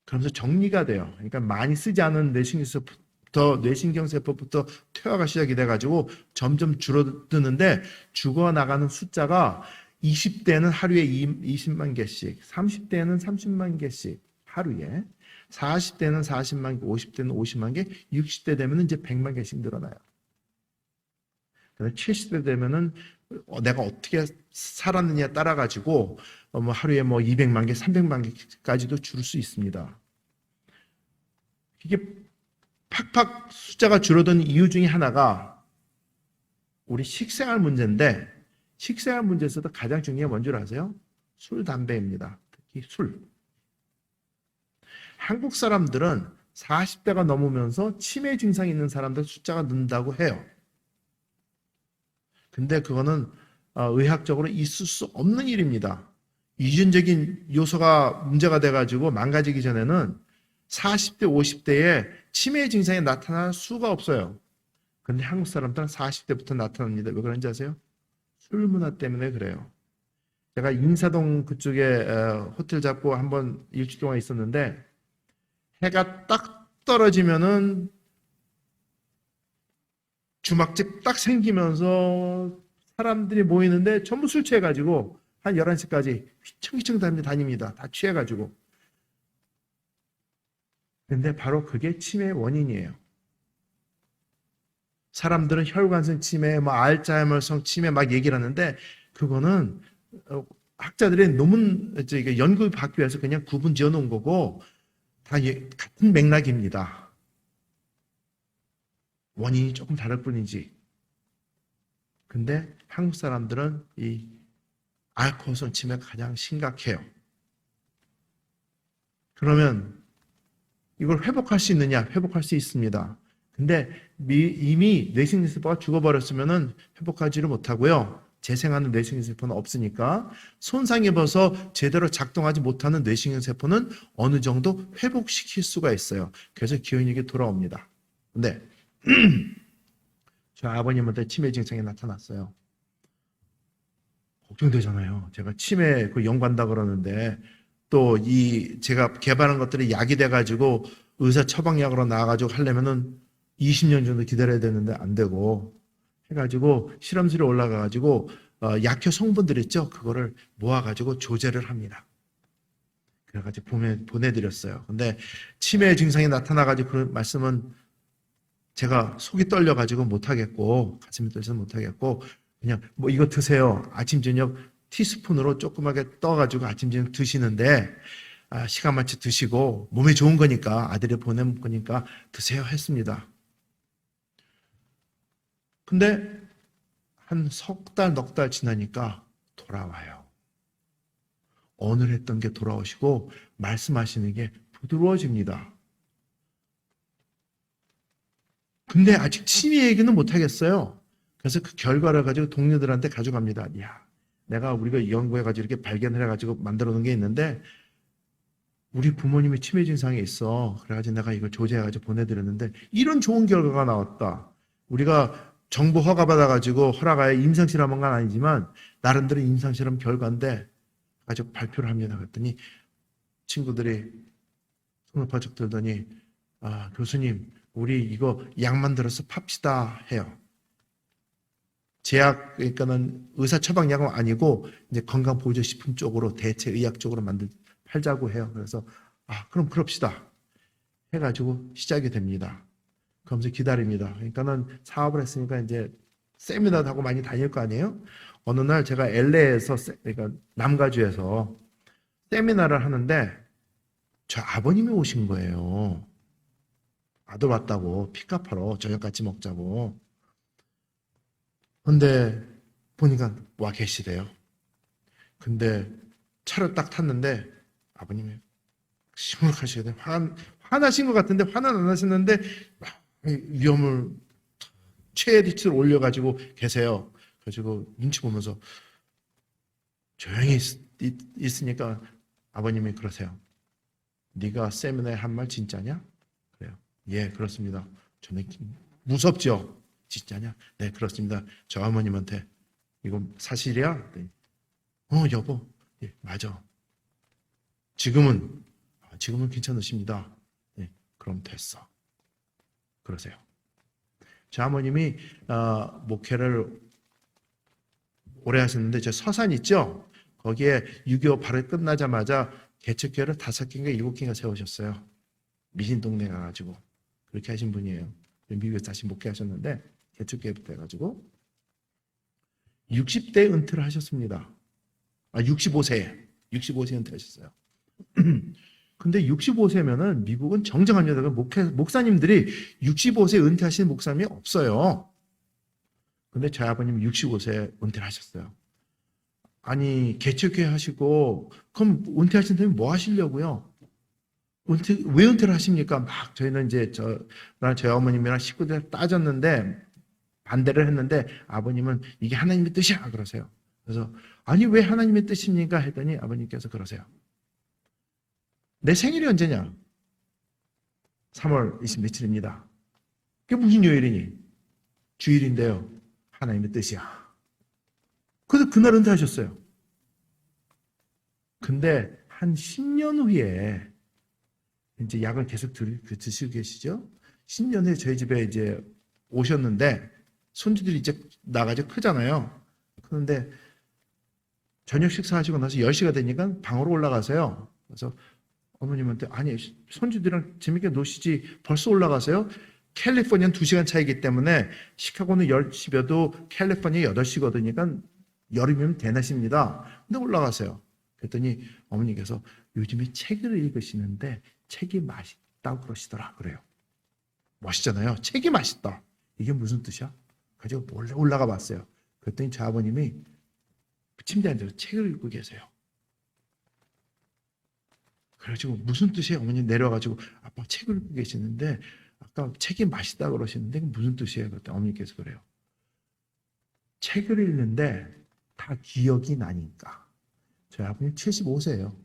그러면서 정리가 돼요. 그러니까 많이 쓰지 않은 뇌신경세포부터 퇴화가 시작이 돼가지고 점점 줄어드는데 죽어나가는 숫자가 20대는 하루에 20만 개씩, 30대는 30만 개씩 하루에, 40대는 40만 개, 50대는 50만 개, 60대 되면 이제 100만 개씩 늘어나요. 70대 되면은 내가 어떻게 살았느냐에 따라 가지고 하루에 200만 개, 300만 개까지도 줄 수 있습니다. 이게 팍팍 숫자가 줄어드는 이유 중에 하나가 우리 식생활 문제인데, 식생활 문제에서도 가장 중요한 게 뭔 줄 아세요? 술, 담배입니다. 특히 술. 한국 사람들은 40대가 넘으면서 치매 증상이 있는 사람들 숫자가 는다고 해요. 근데 그거는 의학적으로 있을 수 없는 일입니다. 유전적인 요소가 문제가 돼가지고 망가지기 전에는 40대, 50대에 치매 증상이 나타날 수가 없어요. 근데 한국 사람들은 40대부터 나타납니다. 왜 그런지 아세요? 술 문화 때문에 그래요. 제가 인사동 그쪽에 호텔 잡고 한번 일주일 동안 있었는데, 해가 딱 떨어지면은 주막집 딱 생기면서 사람들이 모이는데 전부 술 취해가지고 한 11시까지 휘청휘청 다닙니다. 다 취해가지고. 근데 바로 그게 치매의 원인이에요. 사람들은 혈관성 치매, 알츠하이머성 치매 막 얘기를 하는데, 그거는 학자들의 논문, 연구 받기 위해서 그냥 구분 지어 놓은 거고, 다 같은 맥락입니다. 원인이 조금 다를 뿐이지. 근데 한국 사람들은 이 알코올성 치매가 가장 심각해요. 그러면 이걸 회복할 수 있느냐? 회복할 수 있습니다. 근데 이미 뇌신경세포가 죽어버렸으면 회복하지를 못하고요. 재생하는 뇌신경세포는 없으니까 손상이 입어서 제대로 작동하지 못하는 뇌신경세포는 어느 정도 회복시킬 수가 있어요. 그래서 기억력이 돌아옵니다. 근데 저 아버님한테 치매 증상이 나타났어요. 걱정되잖아요. 제가 치매 연구한다 그러는데 또 제가 개발한 것들이 약이 돼가지고 의사 처방약으로 나와가지고 하려면은 20년 정도 기다려야 되는데 안 되고 해가지고 실험실에 올라가가지고 약효 성분들 있죠? 그거를 모아가지고 조제를 합니다. 그래가지고 보내드렸어요. 근데 치매 증상이 나타나가지고 그런 말씀은 제가 속이 떨려가지고 못하겠고 가슴이 떨려서 못하겠고 그냥 뭐 이거 드세요. 아침 저녁 티스푼으로 조그맣게 떠가지고 아침 저녁 드시는데 시간 맞춰 드시고 몸에 좋은 거니까 아들이 보낸 거니까 드세요 했습니다. 근데 한 석 달, 넉 달 지나니까 돌아와요. 오늘 했던 게 돌아오시고 말씀하시는 게 부드러워집니다. 근데 아직 치매 얘기는 못 하겠어요. 그래서 그 결과를 가지고 동료들한테 가져갑니다. 야, 우리가 연구해가지고 이렇게 발견을 해가지고 만들어 놓은 게 있는데 우리 부모님이 치매 증상이 있어. 그래가지고 내가 이걸 조제해가지고 보내드렸는데 이런 좋은 결과가 나왔다. 우리가 정부 허가받아가지고 허락하에 임상실험한 건 아니지만 나름대로 임상실험 결과인데 가지고 발표를 합니다. 그랬더니 친구들이 손을 바짝 들더니 교수님 우리 이거 약 만들어서 팝시다 해요. 제약 그러니까는 의사 처방약은 아니고 이제 건강보조식품 쪽으로 대체의학 쪽으로 팔자고 해요. 그래서 그럼 그럽시다 해가지고 시작이 됩니다. 그러면서 기다립니다. 그러니까는 사업을 했으니까 이제 세미나도 하고 많이 다닐 거 아니에요? 어느 날 제가 LA에서 그러니까 남가주에서 세미나를 하는데 저 아버님이 오신 거예요. 아들 왔다고 픽업하러 저녁 같이 먹자고. 근데 보니까 와 계시대요. 근데 차를 딱 탔는데 아버님이 시무룩하시거든요. 화나신 것 같은데 화는 안 하시는데 위험을 최대치로 올려가지고 계세요. 그래가지고 눈치 보면서 조용히 있으니까 아버님이 그러세요. 네가 세미나에 한 말 진짜냐? 그래요. 예, 그렇습니다. 저는 무섭죠? 진짜냐? 네, 그렇습니다. 저 어머님한테 이거 사실이야? 네. 여보. 예, 맞아. 지금은 괜찮으십니다. 네, 그럼 됐어. 그러세요. 저 어머님이 목회를 오래 하셨는데 저 서산 있죠? 거기에 6.25 바로 끝나자마자 개척교회를 5개인가 7개인가 세우셨어요. 미신 동네 가가지고 그렇게 하신 분이에요. 미국에서 다시 목회하셨는데 개척교회부터 해가지고 60대 은퇴를 하셨습니다. 65세에 은퇴하셨어요. 근데 65세면은 미국은 정정합니다. 목사님들이 65세 은퇴하시는 목사님이 없어요. 근데 저희 아버님 65세에 은퇴를 하셨어요. 아니, 개척교회 하시고, 그럼 은퇴하신 다음에 뭐 하시려고요? 왜 은퇴를 하십니까? 막 저희는 이제 저희 어머님이랑 식구들 따졌는데, 반대를 했는데, 아버님은 이게 하나님의 뜻이야! 그러세요. 그래서, 아니, 왜 하나님의 뜻입니까? 했더니 아버님께서 그러세요. 내 생일이 언제냐? 3월 27일입니다. 그게 무슨 요일이니? 주일인데요. 하나님의 뜻이야. 그래서 그날 은퇴하셨어요. 근데 한 10년 후에 이제 약을 계속 드시고 계시죠? 10년 후에 저희 집에 이제 오셨는데 손주들이 이제 나가지고 크잖아요. 그런데 저녁 식사하시고 나서 10시가 되니까 방으로 올라가세요. 그래서 어머님한테 아니 손주들이랑 재밌게 노시지 벌써 올라가세요? 캘리포니아는 2시간 차이기 때문에 시카고는 10시여도 캘리포니아 8시거든요. 그러니까 여름이면 대낮입니다. 근데 올라가세요. 그랬더니 어머니께서 요즘에 책을 읽으시는데 책이 맛있다고 그러시더라. 그래요. 멋있잖아요. 책이 맛있다. 이게 무슨 뜻이야? 가지고 몰래 올라가 봤어요. 그랬더니 저 아버님이 침대에 앉아서 책을 읽고 계세요. 그래가지고 무슨 뜻이에요? 어머니 내려와가지고 아빠 책을 읽고 계시는데 아까 책이 맛있다 그러시는데 무슨 뜻이에요? 그랬더니 어머니께서 그래요. 책을 읽는데 다 기억이 나니까. 저희 아버님 75세예요.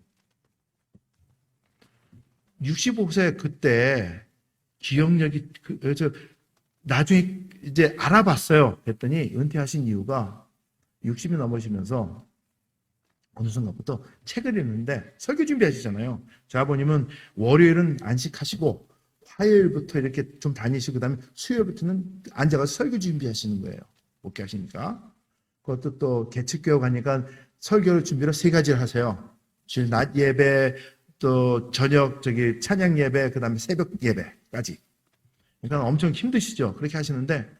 65세 그때 기억력이 그래서 나중에 이제 알아봤어요. 그랬더니 은퇴하신 이유가 60이 넘으시면서 어느 순간부터 책을 읽는데 설교 준비하시잖아요. 저희 아버님은 월요일은 안식하시고 화요일부터 이렇게 좀 다니시고 그다음에 수요일부터는 앉아가서 설교 준비하시는 거예요. 목회하시니까. 그것도 또 개척교회 가니까 설교를 준비로 세 가지를 하세요. 주일 낮 예배, 또 저녁 찬양 예배, 그다음에 새벽 예배까지. 그러니까 엄청 힘드시죠. 그렇게 하시는데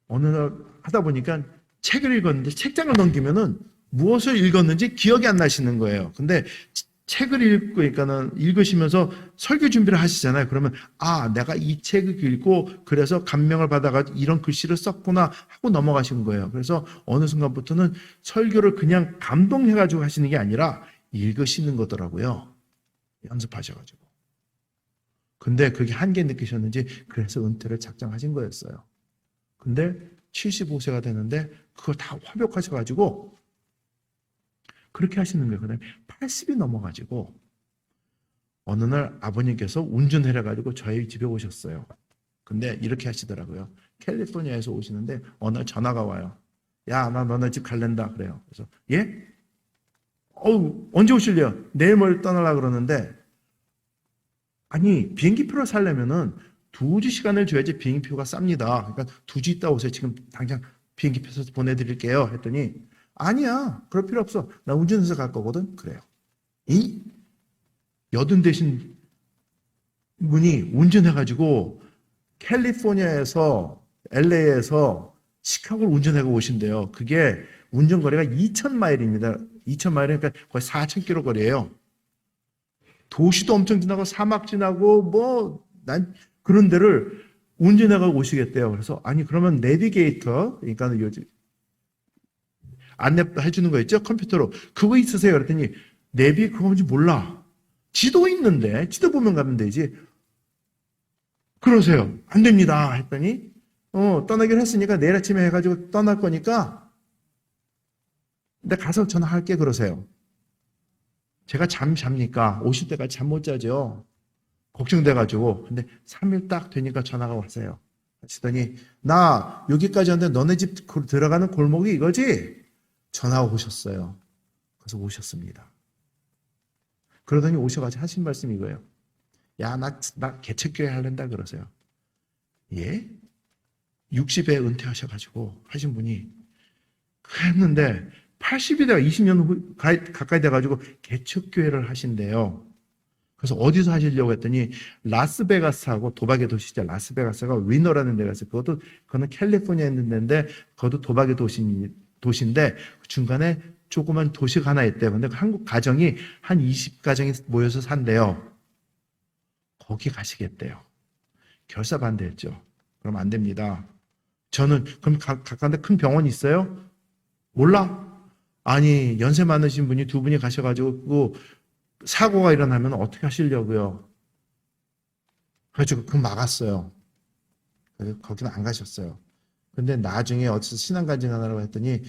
어느 날 하다 보니까 책을 읽었는데 책장을 넘기면은 무엇을 읽었는지 기억이 안 나시는 거예요. 근데 책을 읽으시면서 설교 준비를 하시잖아요. 그러면 내가 이 책을 읽고 그래서 감명을 받아가지고 이런 글씨를 썼구나 하고 넘어가신 거예요. 그래서 어느 순간부터는 설교를 그냥 감동해가지고 하시는 게 아니라 읽으시는 거더라고요. 연습하셔가지고. 근데 그게 한계 느끼셨는지 그래서 은퇴를 작정하신 거였어요. 근데 75세가 되는데 그걸 다 화벽하셔가지고 그렇게 하시는 거예요. 그 다음에 80이 넘어가지고 어느 날 아버님께서 운전을 해가지고 저희 집에 오셨어요. 근데 이렇게 하시더라고요. 캘리포니아에서 오시는데 어느 날 전화가 와요. 야, 나 너네 집 갈랜다 그래요. 그래서 예? 언제 오실래요? 내일 모레 떠나려고 그러는데 아니 비행기표를 사려면은 2주 시간을 줘야지 비행기표가 쌉니다. 그러니까 2주 있다 오세요. 지금 당장 비행기표 사서 보내드릴게요. 했더니 아니야. 그럴 필요 없어. 나 운전해서 갈 거거든. 그래요. 이 여든 되신 분이 운전해가지고 캘리포니아에서 LA에서 시카고를 운전하고 오신대요. 그게 운전거리가 2,000마일입니다. 2,000마일이니까 그러니까 거의 4,000km 거리예요. 도시도 엄청 지나고 사막 지나고 난 그런 데를 운전해가고 오시겠대요. 그래서 아니 그러면 내비게이터 그러니까 요즘 안내해 주는 거 있죠? 컴퓨터로 그거 있으세요? 그랬더니 내비 그거 뭔지 몰라. 지도 있는데 지도 보면 가면 되지. 그러세요. 안 됩니다. 했더니 떠나기로 했으니까 내일 아침에 해가지고 떠날 거니까 내가 가서 전화할게 그러세요. 제가 잡니까? 오실 때까지 잠 못 자죠. 걱정돼가지고. 근데 3일 딱 되니까 전화가 왔어요. 하시더니 나 여기까지 왔는데 너네 집 들어가는 골목이 이거지? 전화가 오셨어요. 그래서 오셨습니다. 그러더니 오셔가지고 하신 말씀이 이거예요. 야, 나 개척교회 하려다 그러세요. 예? 60에 은퇴하셔가지고 하신 분이 했는데 80이 돼가 20년 가까이 돼가지고 개척교회를 하신대요. 그래서 어디서 하시려고 했더니 라스베가스하고 도박의 도시죠. 라스베가스가 리노라는 데가 있어요. 그거는 캘리포니아에 있는 데인데 그것도 도박의 도시인데 중간에 조그만 도시가 하나 있대요. 근데 한국 가정이 한 20가정이 모여서 산대요. 거기 가시겠대요. 결사 반대했죠. 그럼 안 됩니다. 저는 그럼 가까운데 큰 병원 있어요? 몰라? 아니 연세 많으신 분이 두 분이 가셔가지고 사고가 일어나면 어떻게 하시려고요? 그래가지고 그거 막았어요. 그래서 거기는 안 가셨어요. 근데 나중에 어디서 신앙간증 하나라고 했더니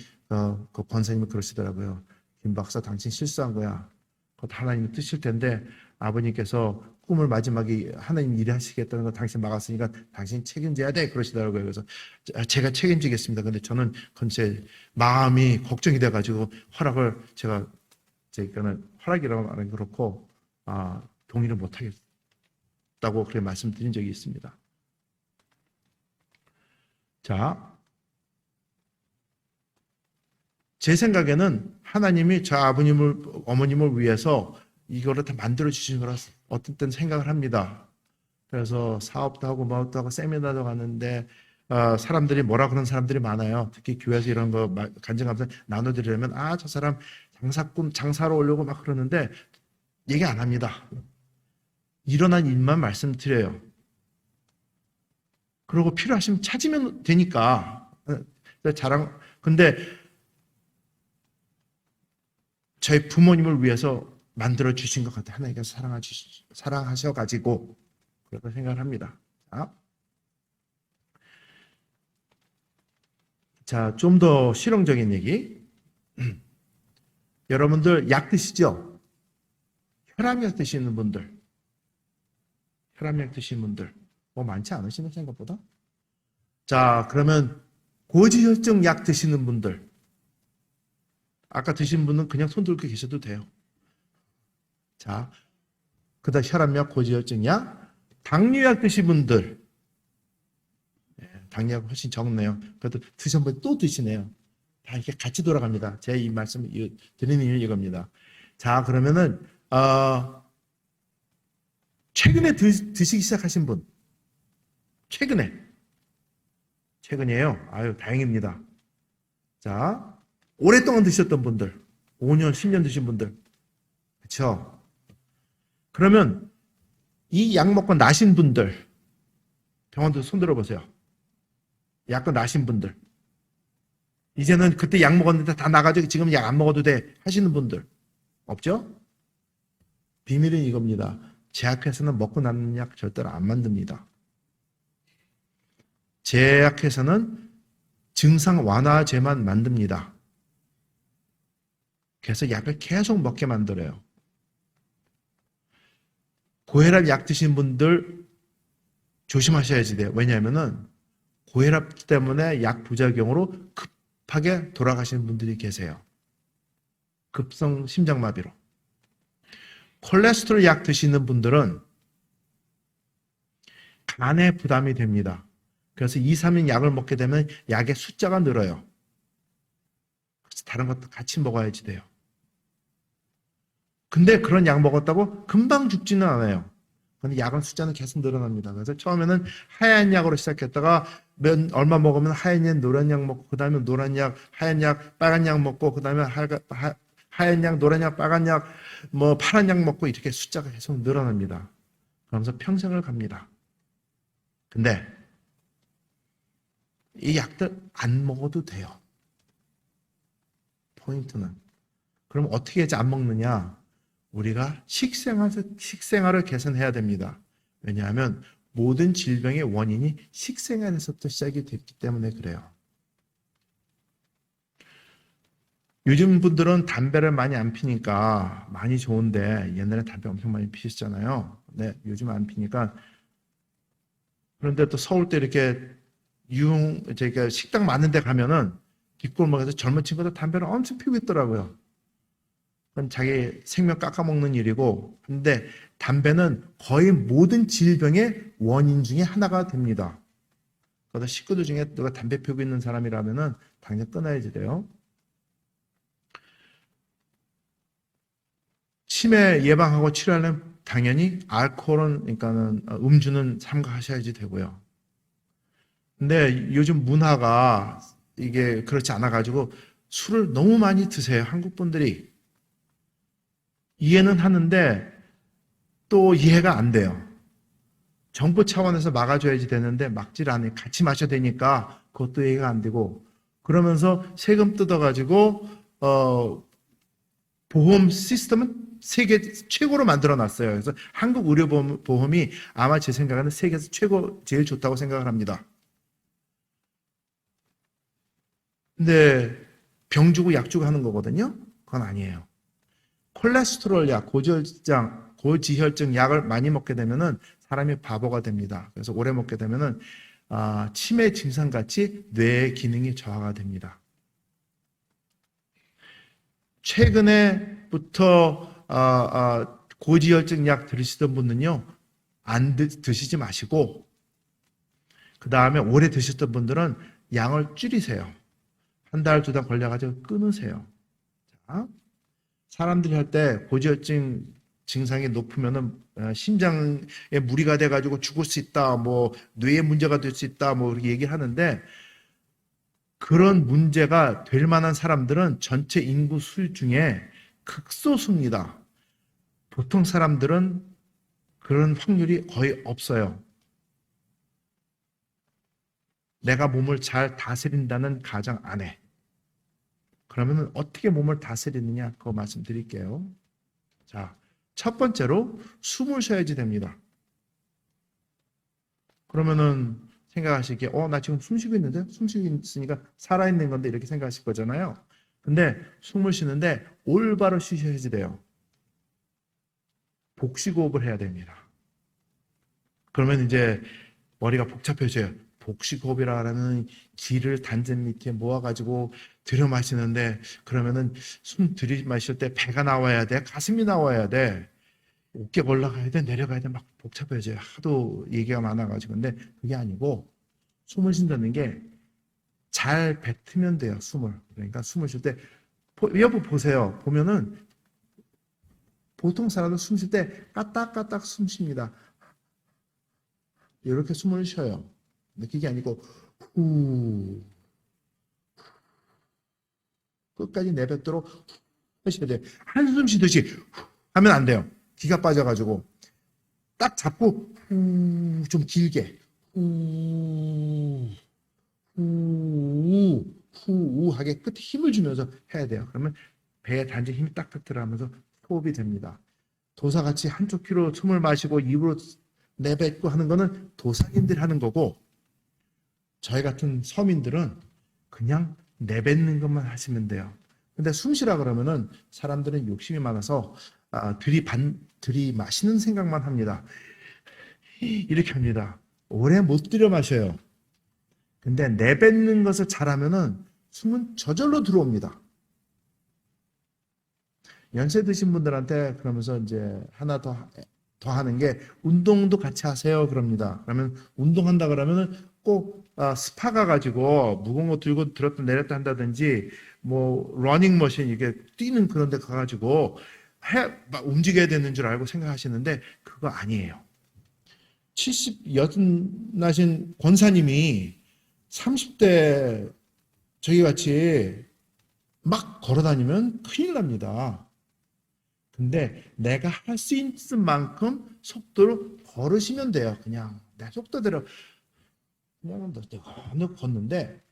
그 권사님이 그러시더라고요. 김 박사 당신 실수한 거야. 그것 하나님이 뜻일 텐데 아버님께서 꿈을 마지막에 하나님 일이 하시겠다는 거 당신 막았으니까 당신 책임져야 돼 그러시더라고요. 그래서 제가 책임지겠습니다. 근데 저는 그건 제 마음이 걱정이 돼가지고 허락을 제가 허락이라고 말하기 그렇고 동의를 못하겠다고 그렇게 말씀드린 적이 있습니다. 자, 제 생각에는 하나님이 저 아버님을 어머님을 위해서 이거를 다 만들어 주신 거라 어떤 때는 생각을 합니다. 그래서 사업도 하고 뭐도 하고 세미나도 가는데 사람들이 뭐라 그러는 사람들이 많아요. 특히 교회에서 이런 거 간증하면서 나눠드리려면 저 사람 장사로 오려고 막 그러는데 얘기 안 합니다. 일어난 일만 말씀드려요. 그리고 필요하시면 찾으면 되니까. 근데 저희 부모님을 위해서 만들어 주신 것 같아요. 하나님께서 사랑하셔가지고 그렇게 생각을 합니다. 자, 좀 더 실용적인 얘기. 여러분들 약 드시죠? 혈압약 드시는 분들. 혈압약 드시는 분들. 많지 않으시네, 생각보다. 자, 그러면 고지혈증 약 드시는 분들. 아까 드신 분은 그냥 손 들고 계셔도 돼요. 자, 그다음 혈압약, 고지혈증약, 당뇨약 드신 분들, 당뇨약 훨씬 적네요. 그래도 드신 분 또 드시네요. 다 이렇게 같이 돌아갑니다. 제 이 말씀 드리는 이유는 이겁니다. 자, 그러면은 최근에 드시기 시작하신 분, 최근이에요. 아유, 다행입니다. 자, 오랫동안 드셨던 분들, 5년, 10년 드신 분들, 그렇죠? 그러면 이 약 먹고 나신 분들, 병원도 손 들어보세요. 약 나신 분들, 이제는 그때 약 먹었는데 다 나가지고 지금 약 안 먹어도 돼 하시는 분들 없죠? 비밀은 이겁니다. 제약회사는 먹고 남는 약 절대로 안 만듭니다. 제약회사는 증상 완화제만 만듭니다. 그래서 약을 계속 먹게 만들어요. 고혈압 약 드신 분들 조심하셔야지 돼요. 왜냐하면은 고혈압 때문에 약 부작용으로 급하게 돌아가시는 분들이 계세요. 급성 심장마비로. 콜레스테롤 약 드시는 분들은 간에 부담이 됩니다. 그래서 2, 3년 약을 먹게 되면 약의 숫자가 늘어요. 그래서 다른 것도 같이 먹어야지 돼요. 근데 그런 약 먹었다고 금방 죽지는 않아요. 근데 약은 숫자는 계속 늘어납니다. 그래서 처음에는 하얀 약으로 시작했다가 얼마 먹으면 하얀 약, 노란 약 먹고, 그 다음에 노란 약, 하얀 약, 빨간 약 먹고, 그 다음에 하얀 약, 노란 약, 빨간 약, 파란 약 먹고 이렇게 숫자가 계속 늘어납니다. 그러면서 평생을 갑니다. 근데 이 약들 안 먹어도 돼요. 포인트는. 그럼 어떻게 해서 안 먹느냐? 우리가 식생활을 개선해야 됩니다. 왜냐하면 모든 질병의 원인이 식생활에서부터 시작이 됐기 때문에 그래요. 요즘 분들은 담배를 많이 안 피니까 많이 좋은데 옛날에 담배 엄청 많이 피셨잖아요. 네, 요즘 안 피니까. 그런데 또 서울 때 이렇게 저희가 식당 많은 데 가면은 뒷골목에서 젊은 친구들 담배를 엄청 피우고 있더라고요. 그건 자기 생명 깎아먹는 일이고, 근데 담배는 거의 모든 질병의 원인 중에 하나가 됩니다. 그래서 식구들 중에 누가 담배 피우고 있는 사람이라면은 당장 끊어야지 돼요. 치매 예방하고 치료하려면 당연히 알코올은, 그러니까는 음주는 삼가하셔야지 되고요. 근데 요즘 문화가 이게 그렇지 않아가지고 술을 너무 많이 드세요. 한국 분들이. 이해는 하는데 또 이해가 안 돼요. 정부 차원에서 막아줘야지 되는데 막질 않아요. 같이 마셔야 되니까 그것도 이해가 안 되고, 그러면서 세금 뜯어가지고 보험 시스템은 세계 최고로 만들어놨어요. 그래서 한국 의료보험이 아마 제 생각에는 세계에서 제일 좋다고 생각을 합니다. 근데 병 주고 약 주고 하는 거거든요. 그건 아니에요. 콜레스테롤 약, 고지혈증 약을 많이 먹게 되면은 사람이 바보가 됩니다. 그래서 오래 먹게 되면은 치매 증상 같이 뇌의 기능이 저하가 됩니다. 최근에부터 고지혈증 약 들으시던 분은요, 안 드시지 마시고, 그 다음에 오래 드셨던 분들은 양을 줄이세요. 한 달, 2달 걸려가지고 끊으세요. 자, 사람들이 할 때 고지혈증 증상이 높으면은 심장에 무리가 돼가지고 죽을 수 있다, 뇌에 문제가 될 수 있다, 이렇게 얘기를 하는데, 그런 문제가 될 만한 사람들은 전체 인구 수 중에 극소수입니다. 보통 사람들은 그런 확률이 거의 없어요. 내가 몸을 잘 다스린다는 가정 안에. 그러면 어떻게 몸을 다스리느냐, 그거 말씀드릴게요. 자, 첫 번째로 숨을 쉬어야지 됩니다. 그러면은 생각하시기에 나 지금 숨 쉬고 있는데? 숨 쉬고 있으니까 살아있는 건데 이렇게 생각하실 거잖아요. 근데 숨을 쉬는데 올바로 쉬셔야지 돼요. 복식호흡을 해야 됩니다. 그러면 이제 머리가 복잡해져요. 복식호흡이라는 기를 단전 밑에 모아가지고 들여 마시는데, 그러면은 숨 들이마실 때 배가 나와야 돼? 가슴이 나와야 돼? 어깨 올라가야 돼, 내려가야 돼, 막 복잡해져요. 하도 얘기가 많아가지고. 근데 그게 아니고, 숨을 쉰다는 게 잘 뱉으면 돼요, 숨을. 그러니까 숨을 쉴 때, 여보 보세요. 보면은, 보통 사람은 숨 쉴 때 까딱까딱 숨 쉽니다. 이렇게 숨을 쉬어요. 근데 그게 아니고, 후, 끝까지 내뱉도록 하셔야 돼요. 한숨 쉬듯이 하면 안 돼요. 기가 빠져가지고. 딱 잡고, 좀 길게. 하게 끝에 힘을 주면서 해야 돼요. 그러면 배에 단지 힘이 딱딱 들어가면서 호흡이 됩니다. 도사같이 한쪽 귀로 숨을 마시고 입으로 내뱉고 하는 거는 도사님들 하는 거고, 저희 같은 서민들은 그냥 내뱉는 것만 하시면 돼요. 근데 숨 쉬라 그러면은 사람들은 욕심이 많아서 들이마시는 생각만 합니다. 이렇게 합니다. 오래 못 들여 마셔요. 근데 내뱉는 것을 잘하면은 숨은 저절로 들어옵니다. 연세 드신 분들한테 그러면서 이제 하나 더 하는 게 운동도 같이 하세요. 그럽니다. 그러면 운동한다 그러면은 꼭 스파 가가지고 무거운 거 들고 들었다 내렸다 한다든지 뭐 러닝머신 이게 뛰는 그런 데 가가지고 막 움직여야 되는 줄 알고 생각하시는데 그거 아니에요. 70 나신 권사님이 30대 저희 같이 막 걸어 다니면 큰일 납니다. 근데 내가 할 수 있는 만큼 속도로 걸으시면 돼요. 그냥 내 속도대로 그냥 내가 걷는데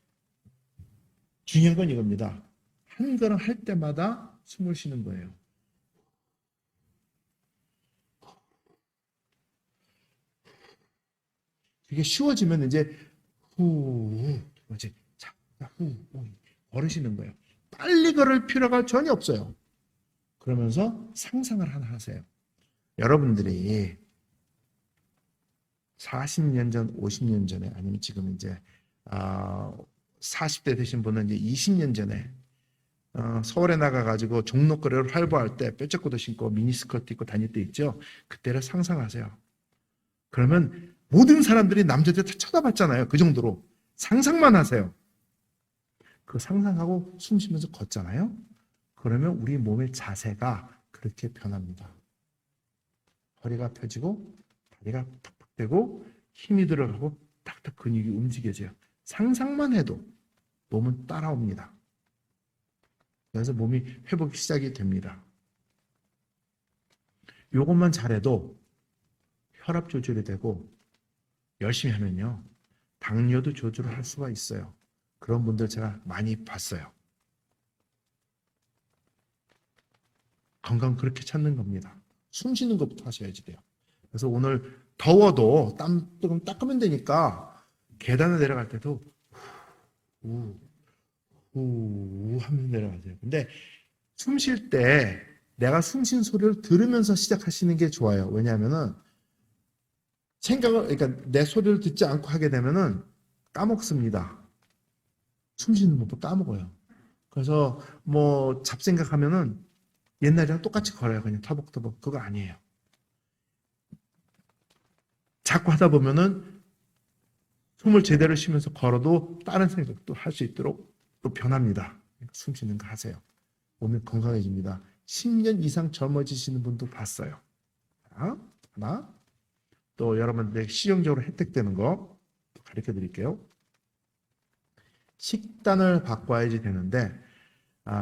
중요한 건 이겁니다. 한 걸음 할 때마다 숨을 쉬는 거예요. 그게 쉬워지면 이제 후, 그렇지. 자, 후, 걸으시는 거예요. 빨리 걸을 필요가 전혀 없어요. 그러면서 상상을 하나 하세요. 여러분들이 40년 전, 50년 전에 아니면 지금 이제 40대 되신 분은 이제 20년 전에 서울에 나가가지고 종로거리를 활보할 때 뾰족구도 신고 미니스커트 입고 다닐 때 있죠. 그때를 상상하세요. 그러면 모든 사람들이 남자들 다 쳐다봤잖아요. 그 정도로. 상상만 하세요. 그 상상하고 숨 쉬면서 걷잖아요. 그러면 우리 몸의 자세가 그렇게 변합니다. 허리가 펴지고 다리가 팍팍 되고 힘이 들어가고 딱딱 근육이 움직여져요. 상상만 해도 몸은 따라옵니다. 그래서 몸이 회복이 시작이 됩니다. 이것만 잘해도 혈압 조절이 되고 열심히 하면요. 당뇨도 조절을 할 수가 있어요. 그런 분들 제가 많이 봤어요. 건강 그렇게 찾는 겁니다. 숨 쉬는 것부터 하셔야지 돼요. 그래서 오늘 더워도 땀 조금 닦으면 되니까 계단을 내려갈 때도 후 하면서 내려가세요. 근데 숨 쉴 때 내가 숨 쉰 소리를 들으면서 시작하시는 게 좋아요. 왜냐하면은 그러니까 내 소리를 듣지 않고 하게 되면은 까먹습니다. 숨 쉬는 법도 까먹어요. 그래서 뭐 잡생각하면은 옛날이랑 똑같이 걸어요. 그냥 터벅터벅. 그거 아니에요. 자꾸 하다 보면은 숨을 제대로 쉬면서 걸어도 다른 생각도 할 수 있도록 또 변합니다. 숨 쉬는 거 하세요. 몸이 건강해집니다. 10년 이상 젊어지시는 분도 봤어요. 하나. 또 여러분들 실용적으로 혜택되는 거 가르쳐 드릴게요. 식단을 바꿔야지 되는데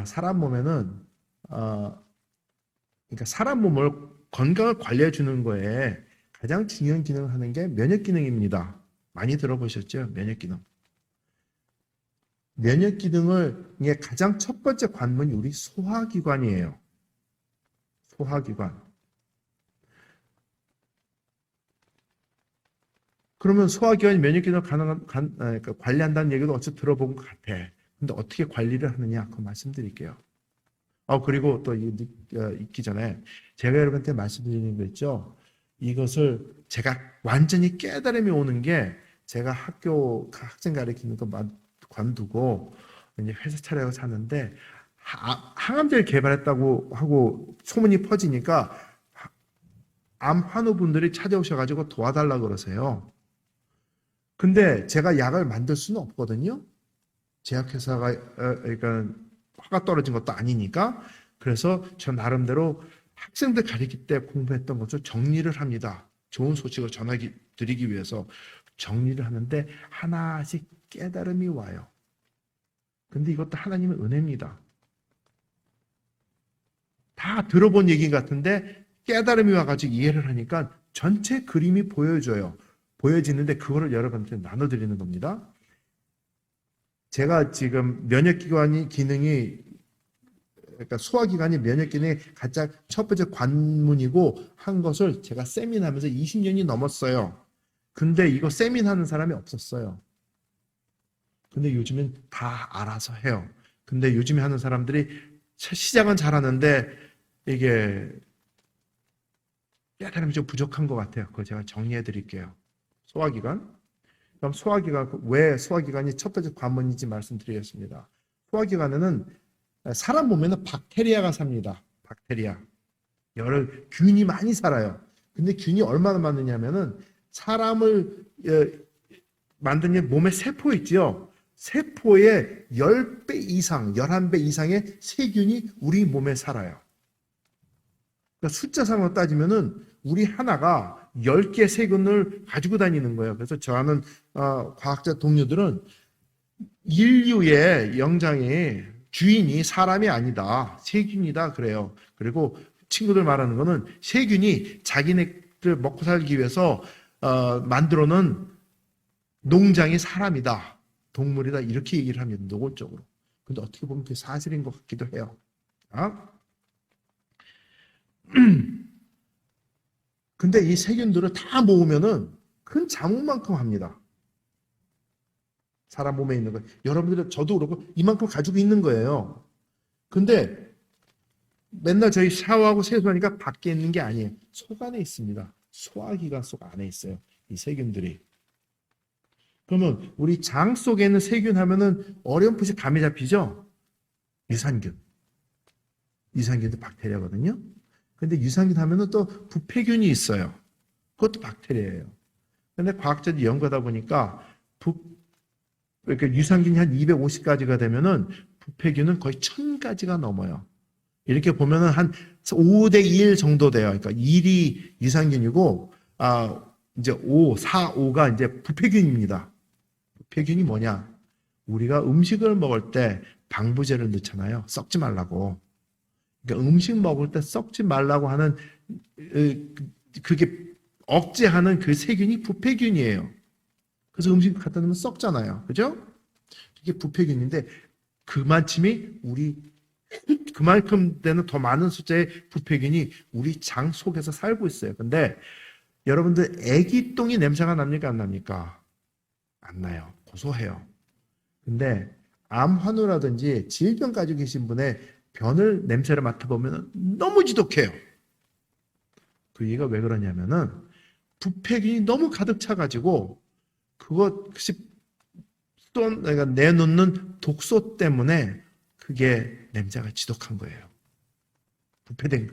사람 몸에는 그러니까 사람 몸을 건강을 관리해 주는 거에 가장 중요한 기능을 하는 게 면역 기능입니다. 많이 들어보셨죠? 면역 기능. 면역 기능을 가장 첫 번째 관문이 우리 소화기관이에요. 소화기관. 그러면 소화기관이 면역 기능을 그러니까 관리한다는 얘기도 어찌 들어본 것 같아. 근데 어떻게 관리를 하느냐? 그거 말씀드릴게요. 그리고 또 있기 전에 제가 여러분한테 말씀드리는 거 있죠. 이것을 제가 완전히 깨달음이 오는 게 제가 학교 학생 가르치는 거 관두고 이제 회사 차려서 사는데 항암제를 개발했다고 하고 소문이 퍼지니까 암 환우분들이 찾아오셔가지고 도와달라 그러세요. 근데 제가 약을 만들 수는 없거든요. 제약회사가 그러니까 화가 떨어진 것도 아니니까. 그래서 저 나름대로 학생들 가르칠 때 공부했던 것을 정리를 합니다. 좋은 소식을 전해드리기 위해서 정리를 하는데 하나씩 깨달음이 와요. 근데 이것도 하나님의 은혜입니다. 다 들어본 얘기 같은데 깨달음이 와가지고 이해를 하니까 전체 그림이 보여지는데 그거를 여러분한테 나눠드리는 겁니다. 제가 지금 면역기관이 기능이 그러니까 소화기관이 면역기능의 가장 첫 번째 관문이고 한 것을 제가 세민하면서 20년이 넘었어요. 근데 이거 세민하는 사람이 없었어요. 근데 요즘엔 다 알아서 해요. 근데 요즘에 하는 사람들이 시작은 잘하는데 이게 깨달음이 좀 부족한 것 같아요. 그거 제가 정리해 드릴게요. 소화기관. 그럼 소화기관, 왜 소화기관이 첫 번째 관문인지 말씀드리겠습니다. 소화기관에는 사람 몸에는 박테리아가 삽니다. 박테리아. 균이 많이 살아요. 근데 균이 얼마나 많느냐면은 사람을 만드는 몸의 세포 있죠. 세포의 10배 이상, 11배 이상의 세균이 우리 몸에 살아요. 그러니까 숫자상으로 따지면은 우리 하나가 10개 세균을 가지고 다니는 거예요. 그래서 저 아는 과학자 동료들은 인류의 영장이 주인이 사람이 아니다. 세균이다 그래요. 그리고 친구들 말하는 거는 세균이 자기네들 먹고 살기 위해서 만들어 놓은 농장이 사람이다. 동물이다. 이렇게 얘기를 합니다. 노골적으로. 근데 어떻게 보면 그게 사실인 것 같기도 해요. 근데 이 세균들을 다 모으면은 큰 자문만큼 합니다. 사람 몸에 있는 거. 여러분들 저도 그렇고 이만큼 가지고 있는 거예요. 근데 맨날 저희 샤워하고 세수하니까 밖에 있는 게 아니에요. 속 안에 있습니다. 소화기관 속 안에 있어요. 이 세균들이. 그러면 우리 장 속에 있는 세균 하면은 어렴풋이 감이 잡히죠? 유산균. 유산균도 박테리아거든요. 근데 유산균 하면은 또 부패균이 있어요. 그것도 박테리아예요. 근데 과학자들이 연구하다 보니까 그러니까 유산균이 한 250가지가 되면은 부패균은 거의 1000가지가 넘어요. 이렇게 보면은 한 5대 1 정도 돼요. 그러니까 1이 유산균이고, 이제 5, 4, 5가 이제 부패균입니다. 부패균이 뭐냐? 우리가 음식을 먹을 때 방부제를 넣잖아요. 썩지 말라고. 그러니까 음식 먹을 때 썩지 말라고 하는, 그게 억제하는 그 세균이 부패균이에요. 그래서 음식 갖다 놓으면 썩잖아요. 그죠? 이게 부패균인데, 그만큼 되는 더 많은 숫자의 부패균이 우리 장 속에서 살고 있어요. 근데 여러분들 애기 똥이 냄새가 납니까? 안 납니까? 안 나요. 고소해요. 근데 암 환우라든지 질병 가지고 계신 분의 변을 냄새를 맡아보면 너무 지독해요. 그 이유가 왜 그러냐면은 부패균이 너무 가득 차가지고 그것이 내가 내놓는 독소 때문에 그게 냄새가 지독한 거예요. 부패된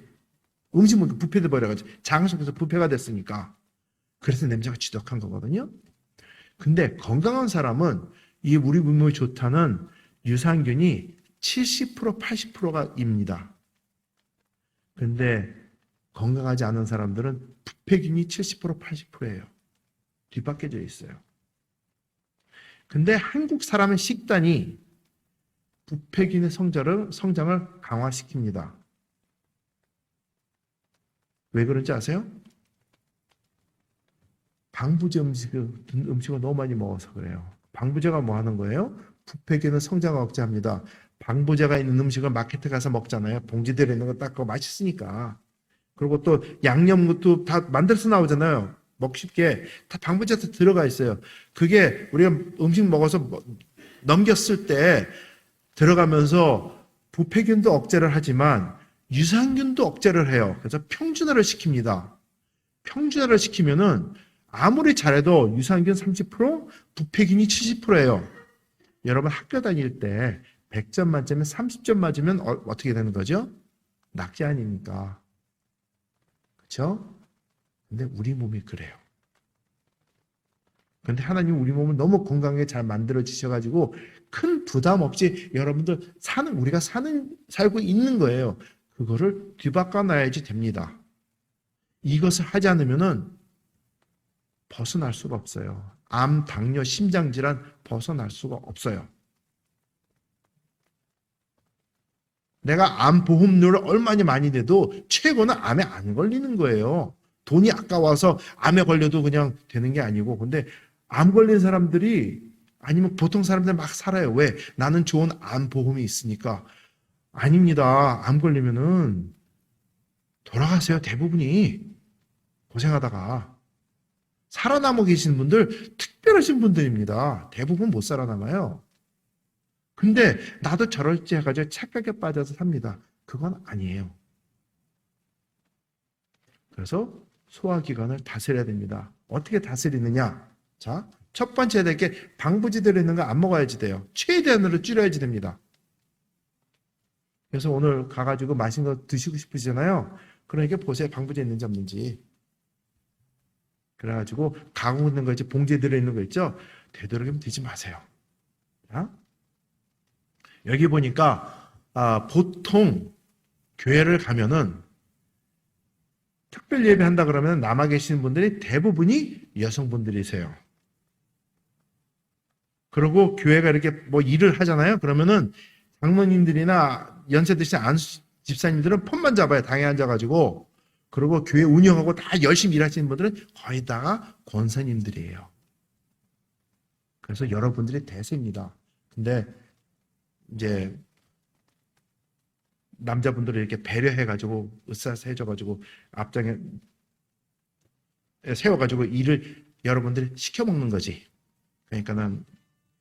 음식 먹고 부패돼 버려가지고 장 속에서 부패가 됐으니까 그래서 냄새가 지독한 거거든요. 근데 건강한 사람은 이 우리 몸에 좋다는 유산균이 70% 80%가 입니다. 근데 건강하지 않은 사람들은 부패균이 70% 80%예요. 뒤바뀌어져 있어요. 근데 한국 사람의 식단이 부패균의 성장을 강화시킵니다. 왜 그런지 아세요? 방부제 음식을 너무 많이 먹어서 그래요. 방부제가 뭐 하는 거예요? 부패균의 성장을 억제합니다. 방부제가 있는 음식을 마켓에 가서 먹잖아요. 봉지 들어있는 거 딱 그거 맛있으니까. 그리고 또 양념 것도 다 만들어서 나오잖아요. 먹기 쉽게 다 방부제 다 들어가 있어요. 그게 우리가 음식 먹어서 넘겼을 때 들어가면서 부패균도 억제를 하지만 유산균도 억제를 해요. 그래서 평준화를 시킵니다. 평준화를 시키면은 아무리 잘해도 유산균 30%, 부패균이 70%예요. 여러분 학교 다닐 때 100점 만점에 30점 맞으면 어떻게 되는 거죠? 낙제 아닙니까? 그렇죠? 근데 우리 몸이 그래요. 근데 하나님 우리 몸을 너무 건강하게 잘 만들어 주셔가지고 큰 부담 없이 여러분들 우리가 살고 있는 거예요. 그거를 뒤바꿔 놔야지 됩니다. 이것을 하지 않으면은 벗어날 수가 없어요. 암, 당뇨, 심장질환 벗어날 수가 없어요. 내가 암 보험료를 얼마나 많이 내도 최고는 암에 안 걸리는 거예요. 돈이 아까워서 암에 걸려도 그냥 되는 게 아니고, 근데 암 걸린 사람들이 아니면 보통 사람들 막 살아요. 왜? 나는 좋은 암 보험이 있으니까. 아닙니다. 암 걸리면은 돌아가세요. 대부분이 고생하다가. 살아남아 계신 분들 특별하신 분들입니다. 대부분 못 살아남아요. 근데 나도 저럴지 해가지고 착각에 빠져서 삽니다. 그건 아니에요. 그래서 소화기관을 다스려야 됩니다. 어떻게 다스리느냐? 자, 첫 번째 해야 될 게 방부제 들어있는 거 안 먹어야지 돼요. 최대한으로 줄여야지 됩니다. 그래서 오늘 가가지고 맛있는 거 드시고 싶으시잖아요. 그러니까 보세요. 방부제 있는지 없는지. 그래가지고 가공 있는 거 있지, 봉지에 들어있는 거 있죠? 되도록이면 드지 마세요. 자? 여기 보니까 보통 교회를 가면은 특별 예배한다 그러면 남아 계시는 분들이 대부분이 여성분들이세요. 그리고 교회가 이렇게 뭐 일을 하잖아요. 그러면은 장로님들이나 연세 드신 안수 집사님들은 폰만 잡아요. 당에 앉아가지고. 그리고 교회 운영하고 다 열심히 일하시는 분들은 거의 다 권사님들이에요. 그래서 여러분들이 대세입니다. 근데 이제 남자분들을 이렇게 배려해가지고 으쌰해줘가지고 앞장에 세워가지고 일을 여러분들이 시켜먹는 거지. 그러니까는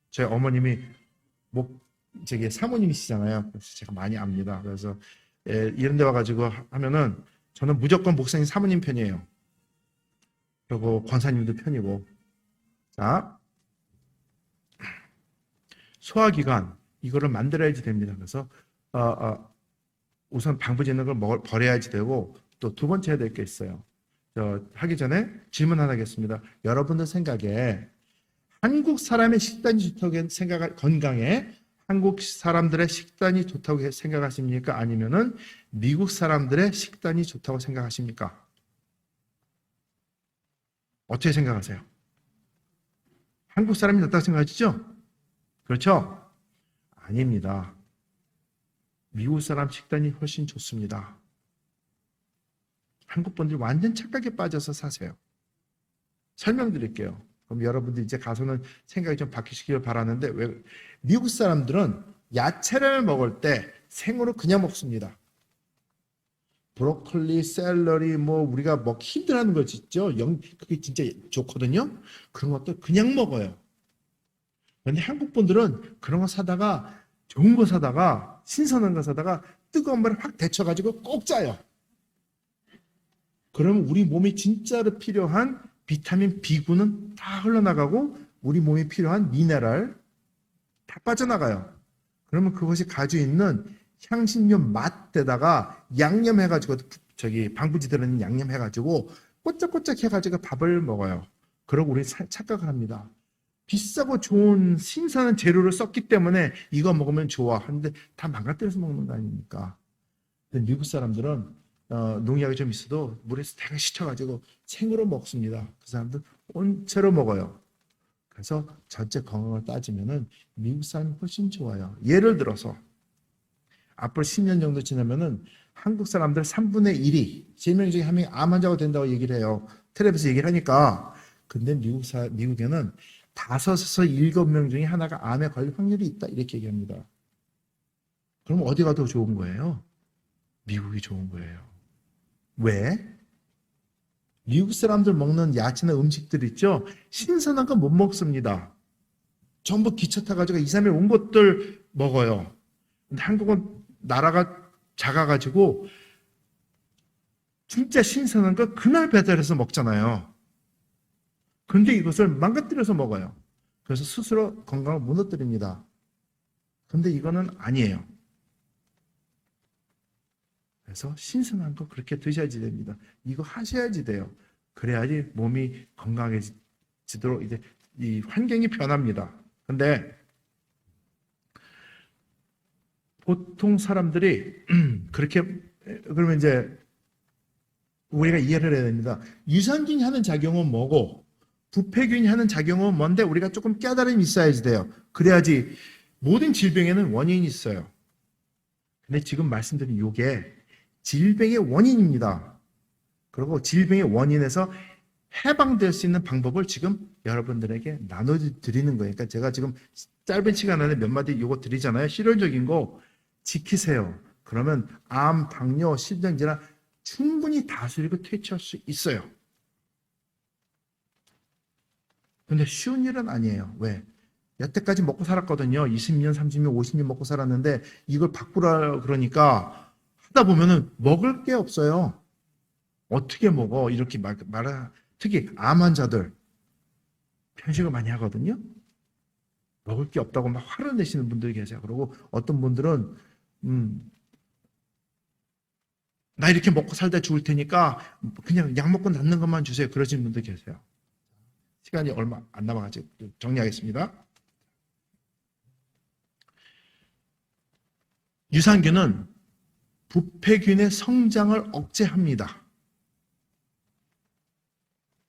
저희 어머님이 사모님이시잖아요. 그래서 제가 많이 압니다. 그래서 이런 데 와가지고 하면은 저는 무조건 목사님 사모님 편이에요. 그리고 권사님도 편이고. 자, 소화기관 이거를 만들어야지 됩니다. 그래서 우선 방부제 있는 걸 버려야지 되고, 또 두 번째 해야 될 게 있어요. 하기 전에 질문 하나 하겠습니다. 여러분들 생각에 한국 사람의 식단이 좋다고 건강에 한국 사람들의 식단이 좋다고 생각하십니까? 아니면은 미국 사람들의 식단이 좋다고 생각하십니까? 어떻게 생각하세요? 한국 사람이 낫다고 생각하시죠? 그렇죠? 아닙니다. 미국 사람 식단이 훨씬 좋습니다. 한국 분들이 완전 착각에 빠져서 사세요. 설명드릴게요. 그럼 여러분들 이제 가서는 생각이 좀 바뀌시길 바라는데, 왜 미국 사람들은 야채를 먹을 때 생으로 그냥 먹습니다. 브로콜리, 샐러리, 우리가 먹기 힘들어하는 거 있죠? 그게 진짜 좋거든요? 그런 것도 그냥 먹어요. 그런데 한국 분들은 그런 거 사다가, 좋은 거 사다가, 신선한 거 사다가 뜨거운 물에 확 데쳐가지고 꼭 짜요. 그러면 우리 몸에 진짜로 필요한 비타민 B9는 다 흘러나가고 우리 몸에 필요한 미네랄 다 빠져나가요. 그러면 그것이 가지고 있는 향신료 맛에다가 양념해가지고 방부제 들어있는 양념해가지고 꼬짝꼬짝 해가지고 밥을 먹어요. 그러고 우리 착각을 합니다. 비싸고 좋은 신선한 재료를 썼기 때문에 이거 먹으면 좋아 하는데 다 망가뜨려서 먹는 거 아닙니까? 근데 미국 사람들은 농약이 좀 있어도 물에서 대강 씻어가지고 생으로 먹습니다. 그 사람들 온채로 먹어요. 그래서 전체 건강을 따지면은 미국 사람이 훨씬 좋아요. 예를 들어서 앞으로 10년 정도 지나면은 한국 사람들 3분의 1이 3명 중에 1명이 암 환자가 된다고 얘기를 해요. 텔레비에서 얘기를 하니까. 근데 미국에는 5에서 7명 중에 하나가 암에 걸릴 확률이 있다 이렇게 얘기합니다. 그럼 어디가 더 좋은 거예요? 미국이 좋은 거예요. 왜? 미국 사람들 먹는 야채나 음식들 있죠? 신선한 거 못 먹습니다. 전부 기차 타가지고 2, 3일 온 것들 먹어요. 근데 한국은 나라가 작아가지고 진짜 신선한 거 그날 배달해서 먹잖아요. 그런데 이것을 망가뜨려서 먹어요. 그래서 스스로 건강을 무너뜨립니다. 그런데 이거는 아니에요. 그래서 신선한 거 그렇게 드셔야지 됩니다. 이거 하셔야지 돼요. 그래야지 몸이 건강해지도록 이제 이 환경이 변합니다. 근데 보통 사람들이 그렇게 그러면 이제 우리가 이해를 해야 됩니다. 유산균이 하는 작용은 뭐고 부패균이 하는 작용은 뭔데 우리가 조금 깨달음이 있어야지 돼요. 그래야지 모든 질병에는 원인이 있어요. 근데 지금 말씀드린 이게 질병의 원인입니다. 그리고 질병의 원인에서 해방될 수 있는 방법을 지금 여러분들에게 나눠드리는 거예요. 그러니까 제가 지금 짧은 시간 안에 몇 마디 이거 드리잖아요. 실효적인 거 지키세요. 그러면 암, 당뇨, 심장질환 충분히 다스리고 퇴치할 수 있어요. 근데 쉬운 일은 아니에요. 왜? 여태까지 먹고 살았거든요. 20년, 30년, 50년 먹고 살았는데 이걸 바꾸라 그러니까 하다 보면은 먹을 게 없어요. 어떻게 먹어? 이렇게 말하 특히 암 환자들 편식을 많이 하거든요. 먹을 게 없다고 막 화를 내시는 분들이 계세요. 그리고 어떤 분들은 나 이렇게 먹고 살다 죽을 테니까 그냥 약 먹고 낫는 것만 주세요. 그러시는 분들 계세요. 시간이 얼마 안 남아가지고 정리하겠습니다. 유산균은 부패균의 성장을 억제합니다.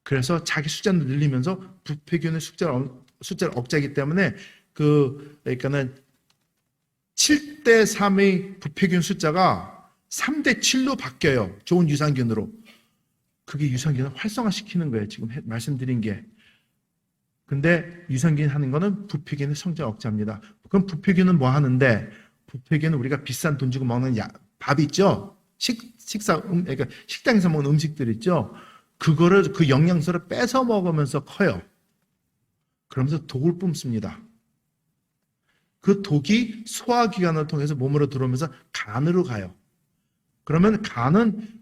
그래서 자기 숫자를 늘리면서 부패균의 숫자를 억제하기 때문에 그러니까는 7대 3의 부패균 숫자가 3대 7로 바뀌어요. 좋은 유산균으로. 그게 유산균을 활성화시키는 거예요. 지금 말씀드린 게. 근데 유산균이 하는 거는 부패균의 성장 억제합니다. 그럼 부패균은 뭐 하는데? 부패균은 우리가 비싼 돈 주고 먹는 밥 있죠? 그러니까 식당에서 먹는 음식들 있죠? 그거를 그 영양소를 뺏어 먹으면서 커요. 그러면서 독을 뿜습니다. 그 독이 소화기관을 통해서 몸으로 들어오면서 간으로 가요. 그러면 간은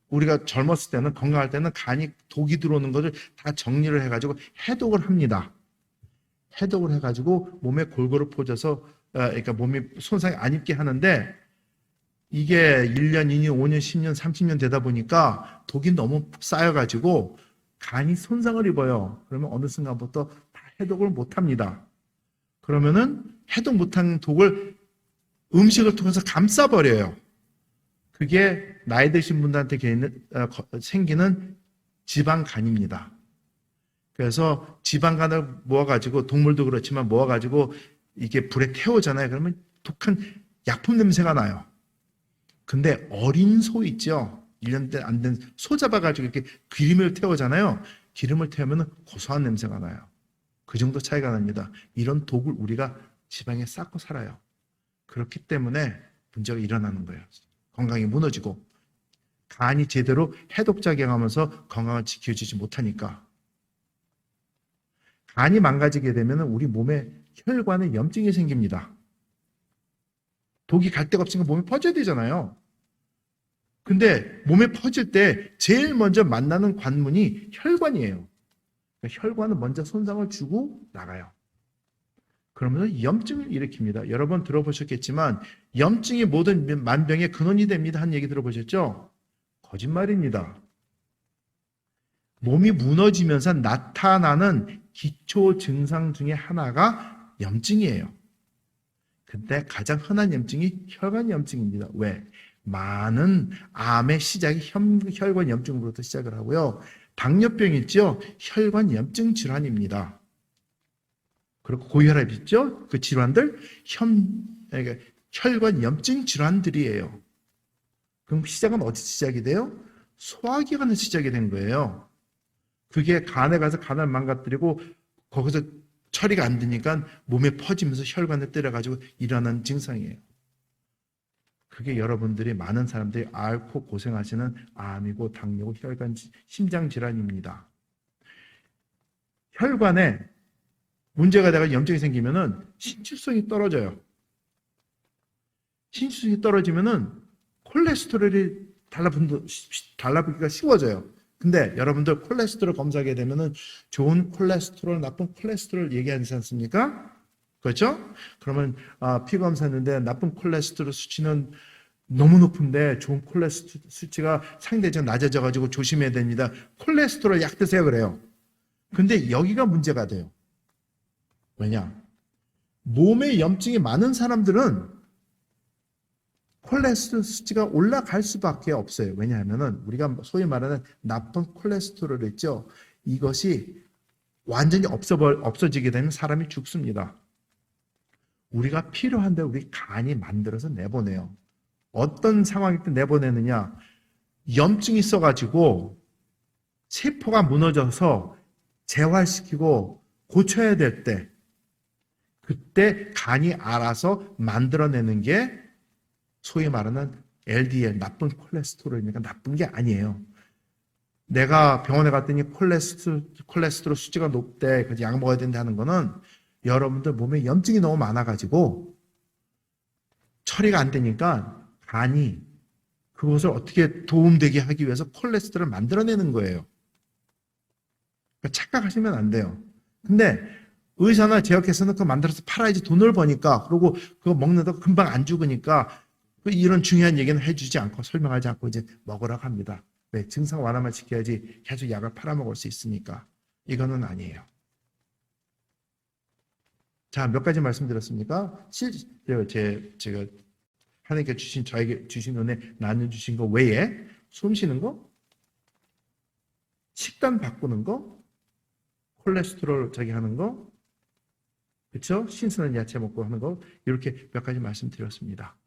우리가 젊었을 때는 건강할 때는 간이 독이 들어오는 것을 다 정리를 해가지고 해독을 합니다. 해독을 해가지고 몸에 골고루 퍼져서 그러니까 몸이 손상이 안 입게 하는데 이게 1년, 2년, 5년, 10년, 30년 되다 보니까 독이 너무 쌓여가지고 간이 손상을 입어요. 그러면 어느 순간부터 다 해독을 못합니다. 그러면은 해독 못한 독을 음식을 통해서 감싸버려요. 그게 나이 드신 분들한테 생기는 지방간입니다. 그래서 지방간을 모아가지고 동물도 그렇지만 모아가지고 이게 불에 태우잖아요. 그러면 독한 약품 냄새가 나요. 근데 어린 소 있죠. 1년 안 된 소 잡아가지고 이렇게 기름을 태우잖아요. 기름을 태우면 고소한 냄새가 나요. 그 정도 차이가 납니다. 이런 독을 우리가 지방에 쌓고 살아요. 그렇기 때문에 문제가 일어나는 거예요. 건강이 무너지고 간이 제대로 해독작용하면서 건강을 지켜주지 못하니까 간이 망가지게 되면 우리 몸에 혈관에 염증이 생깁니다. 독이 갈 데가 없으니까 몸에 퍼져야 되잖아요. 근데 몸에 퍼질 때 제일 먼저 만나는 관문이 혈관이에요. 그러니까 혈관은 먼저 손상을 주고 나가요. 그러면서 염증을 일으킵니다. 여러 번 들어보셨겠지만 염증이 모든 만병의 근원이 됩니다. 한 얘기 들어보셨죠? 거짓말입니다. 몸이 무너지면서 나타나는 기초 증상 중에 하나가 염증이에요. 근데 가장 흔한 염증이 혈관 염증입니다. 왜? 많은 암의 시작이 혈관 염증으로부터 시작을 하고요. 당뇨병 있죠? 혈관 염증 질환입니다. 그리고 고혈압 있죠? 그 질환들 그러니까 혈관 염증 질환들이에요. 그럼 시작은 어디서 시작이 돼요? 소화기관에서 시작이 된 거예요. 그게 간에 가서 간을 망가뜨리고 거기서 처리가 안 되니까 몸에 퍼지면서 혈관을 때려가지고 일어나는 증상이에요. 그게 여러분들이 많은 사람들이 앓고 고생하시는 암이고 당뇨고 혈관 심장 질환입니다. 혈관에 문제가 되가 염증이 생기면은 신축성이 떨어져요. 신축성이 떨어지면은 콜레스테롤이 달라붙기가 쉬워져요. 근데 여러분들 콜레스테롤 검사하게 되면은 좋은 콜레스테롤, 나쁜 콜레스테롤 얘기하지 않습니까? 그렇죠? 그러면 피 검사했는데 나쁜 콜레스테롤 수치는 너무 높은데 좋은 콜레스테롤 수치가 상대적으로 낮아져 가지고 조심해야 됩니다. 콜레스테롤 약 드세요 그래요. 근데 여기가 문제가 돼요. 왜냐? 몸에 염증이 많은 사람들은 콜레스테롤 수치가 올라갈 수밖에 없어요. 왜냐하면은 우리가 소위 말하는 나쁜 콜레스테롤 있죠. 이것이 완전히 없어지게 되면 사람이 죽습니다. 우리가 필요한데 우리 간이 만들어서 내보내요. 어떤 상황일 때 내보내느냐? 염증이 있어가지고 세포가 무너져서 재활시키고 고쳐야 될 때, 그때 간이 알아서 만들어내는 게 소위 말하는 LDL, 나쁜 콜레스테롤이니까 나쁜 게 아니에요. 내가 병원에 갔더니 콜레스테롤 수치가 높대, 그래서 약 먹어야 된다는 거는 여러분들 몸에 염증이 너무 많아가지고 처리가 안 되니까 간이 그것을 어떻게 도움되게 하기 위해서 콜레스테롤을 만들어내는 거예요. 그러니까 착각하시면 안 돼요. 근데 의사나 제약회사는 그거 만들어서 팔아야지 돈을 버니까, 그리고 그거 먹는다고 금방 안 죽으니까 이런 중요한 얘기는 해주지 않고 설명하지 않고 이제 먹으라고 합니다. 왜? 증상 완화만 시켜야지 계속 약을 팔아먹을 수 있으니까. 이거는 아니에요. 자, 몇 가지 말씀드렸습니까? 제가 하나님께 저에게 주신 은혜 나눠주신 거 외에 숨 쉬는 거, 식단 바꾸는 거, 콜레스테롤 하는 거, 그렇죠? 신선한 야채 먹고 하는 거, 이렇게 몇 가지 말씀드렸습니다.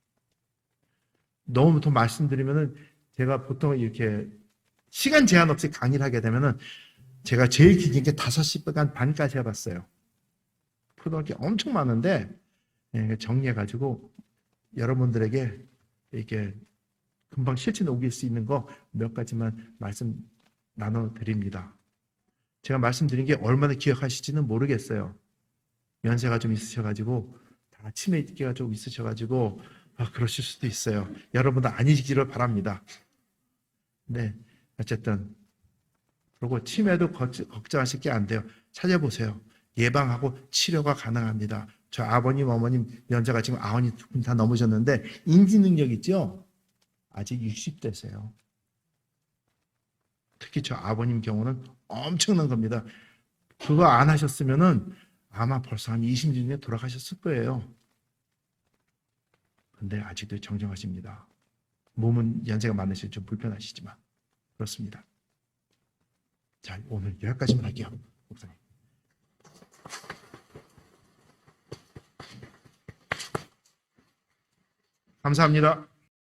너무 더 말씀드리면은 제가 보통 이렇게 시간 제한 없이 강의를 하게 되면은 제가 제일 긴 게 5시간 반까지 해봤어요. 풀어놓을 게 엄청 많은데 정리해가지고 여러분들에게 이렇게 금방 실천에 옮길 수 있는 거 몇 가지만 말씀 나눠드립니다. 제가 말씀드린 게 얼마나 기억하실지는 모르겠어요. 연세가 좀 있으셔가지고 다 치매기가 좀 있으셔가지고 그러실 수도 있어요. 여러분도 아니시기를 바랍니다. 네, 어쨌든 그리고 치매도 걱정하실 게 안 돼요. 찾아보세요. 예방하고 치료가 가능합니다. 저 아버님, 어머님 연세가 지금 92분 다 넘으셨는데 인지 능력 있죠? 아직 60대세요. 특히 저 아버님 경우는 엄청난 겁니다. 그거 안 하셨으면은 아마 벌써 한 20년 전에 돌아가셨을 거예요. 근데 아직도 정정하십니다. 몸은 연세가 많으시고 좀 불편하시지만 그렇습니다. 자, 오늘 여기까지만 할게요. 목사님. 감사합니다.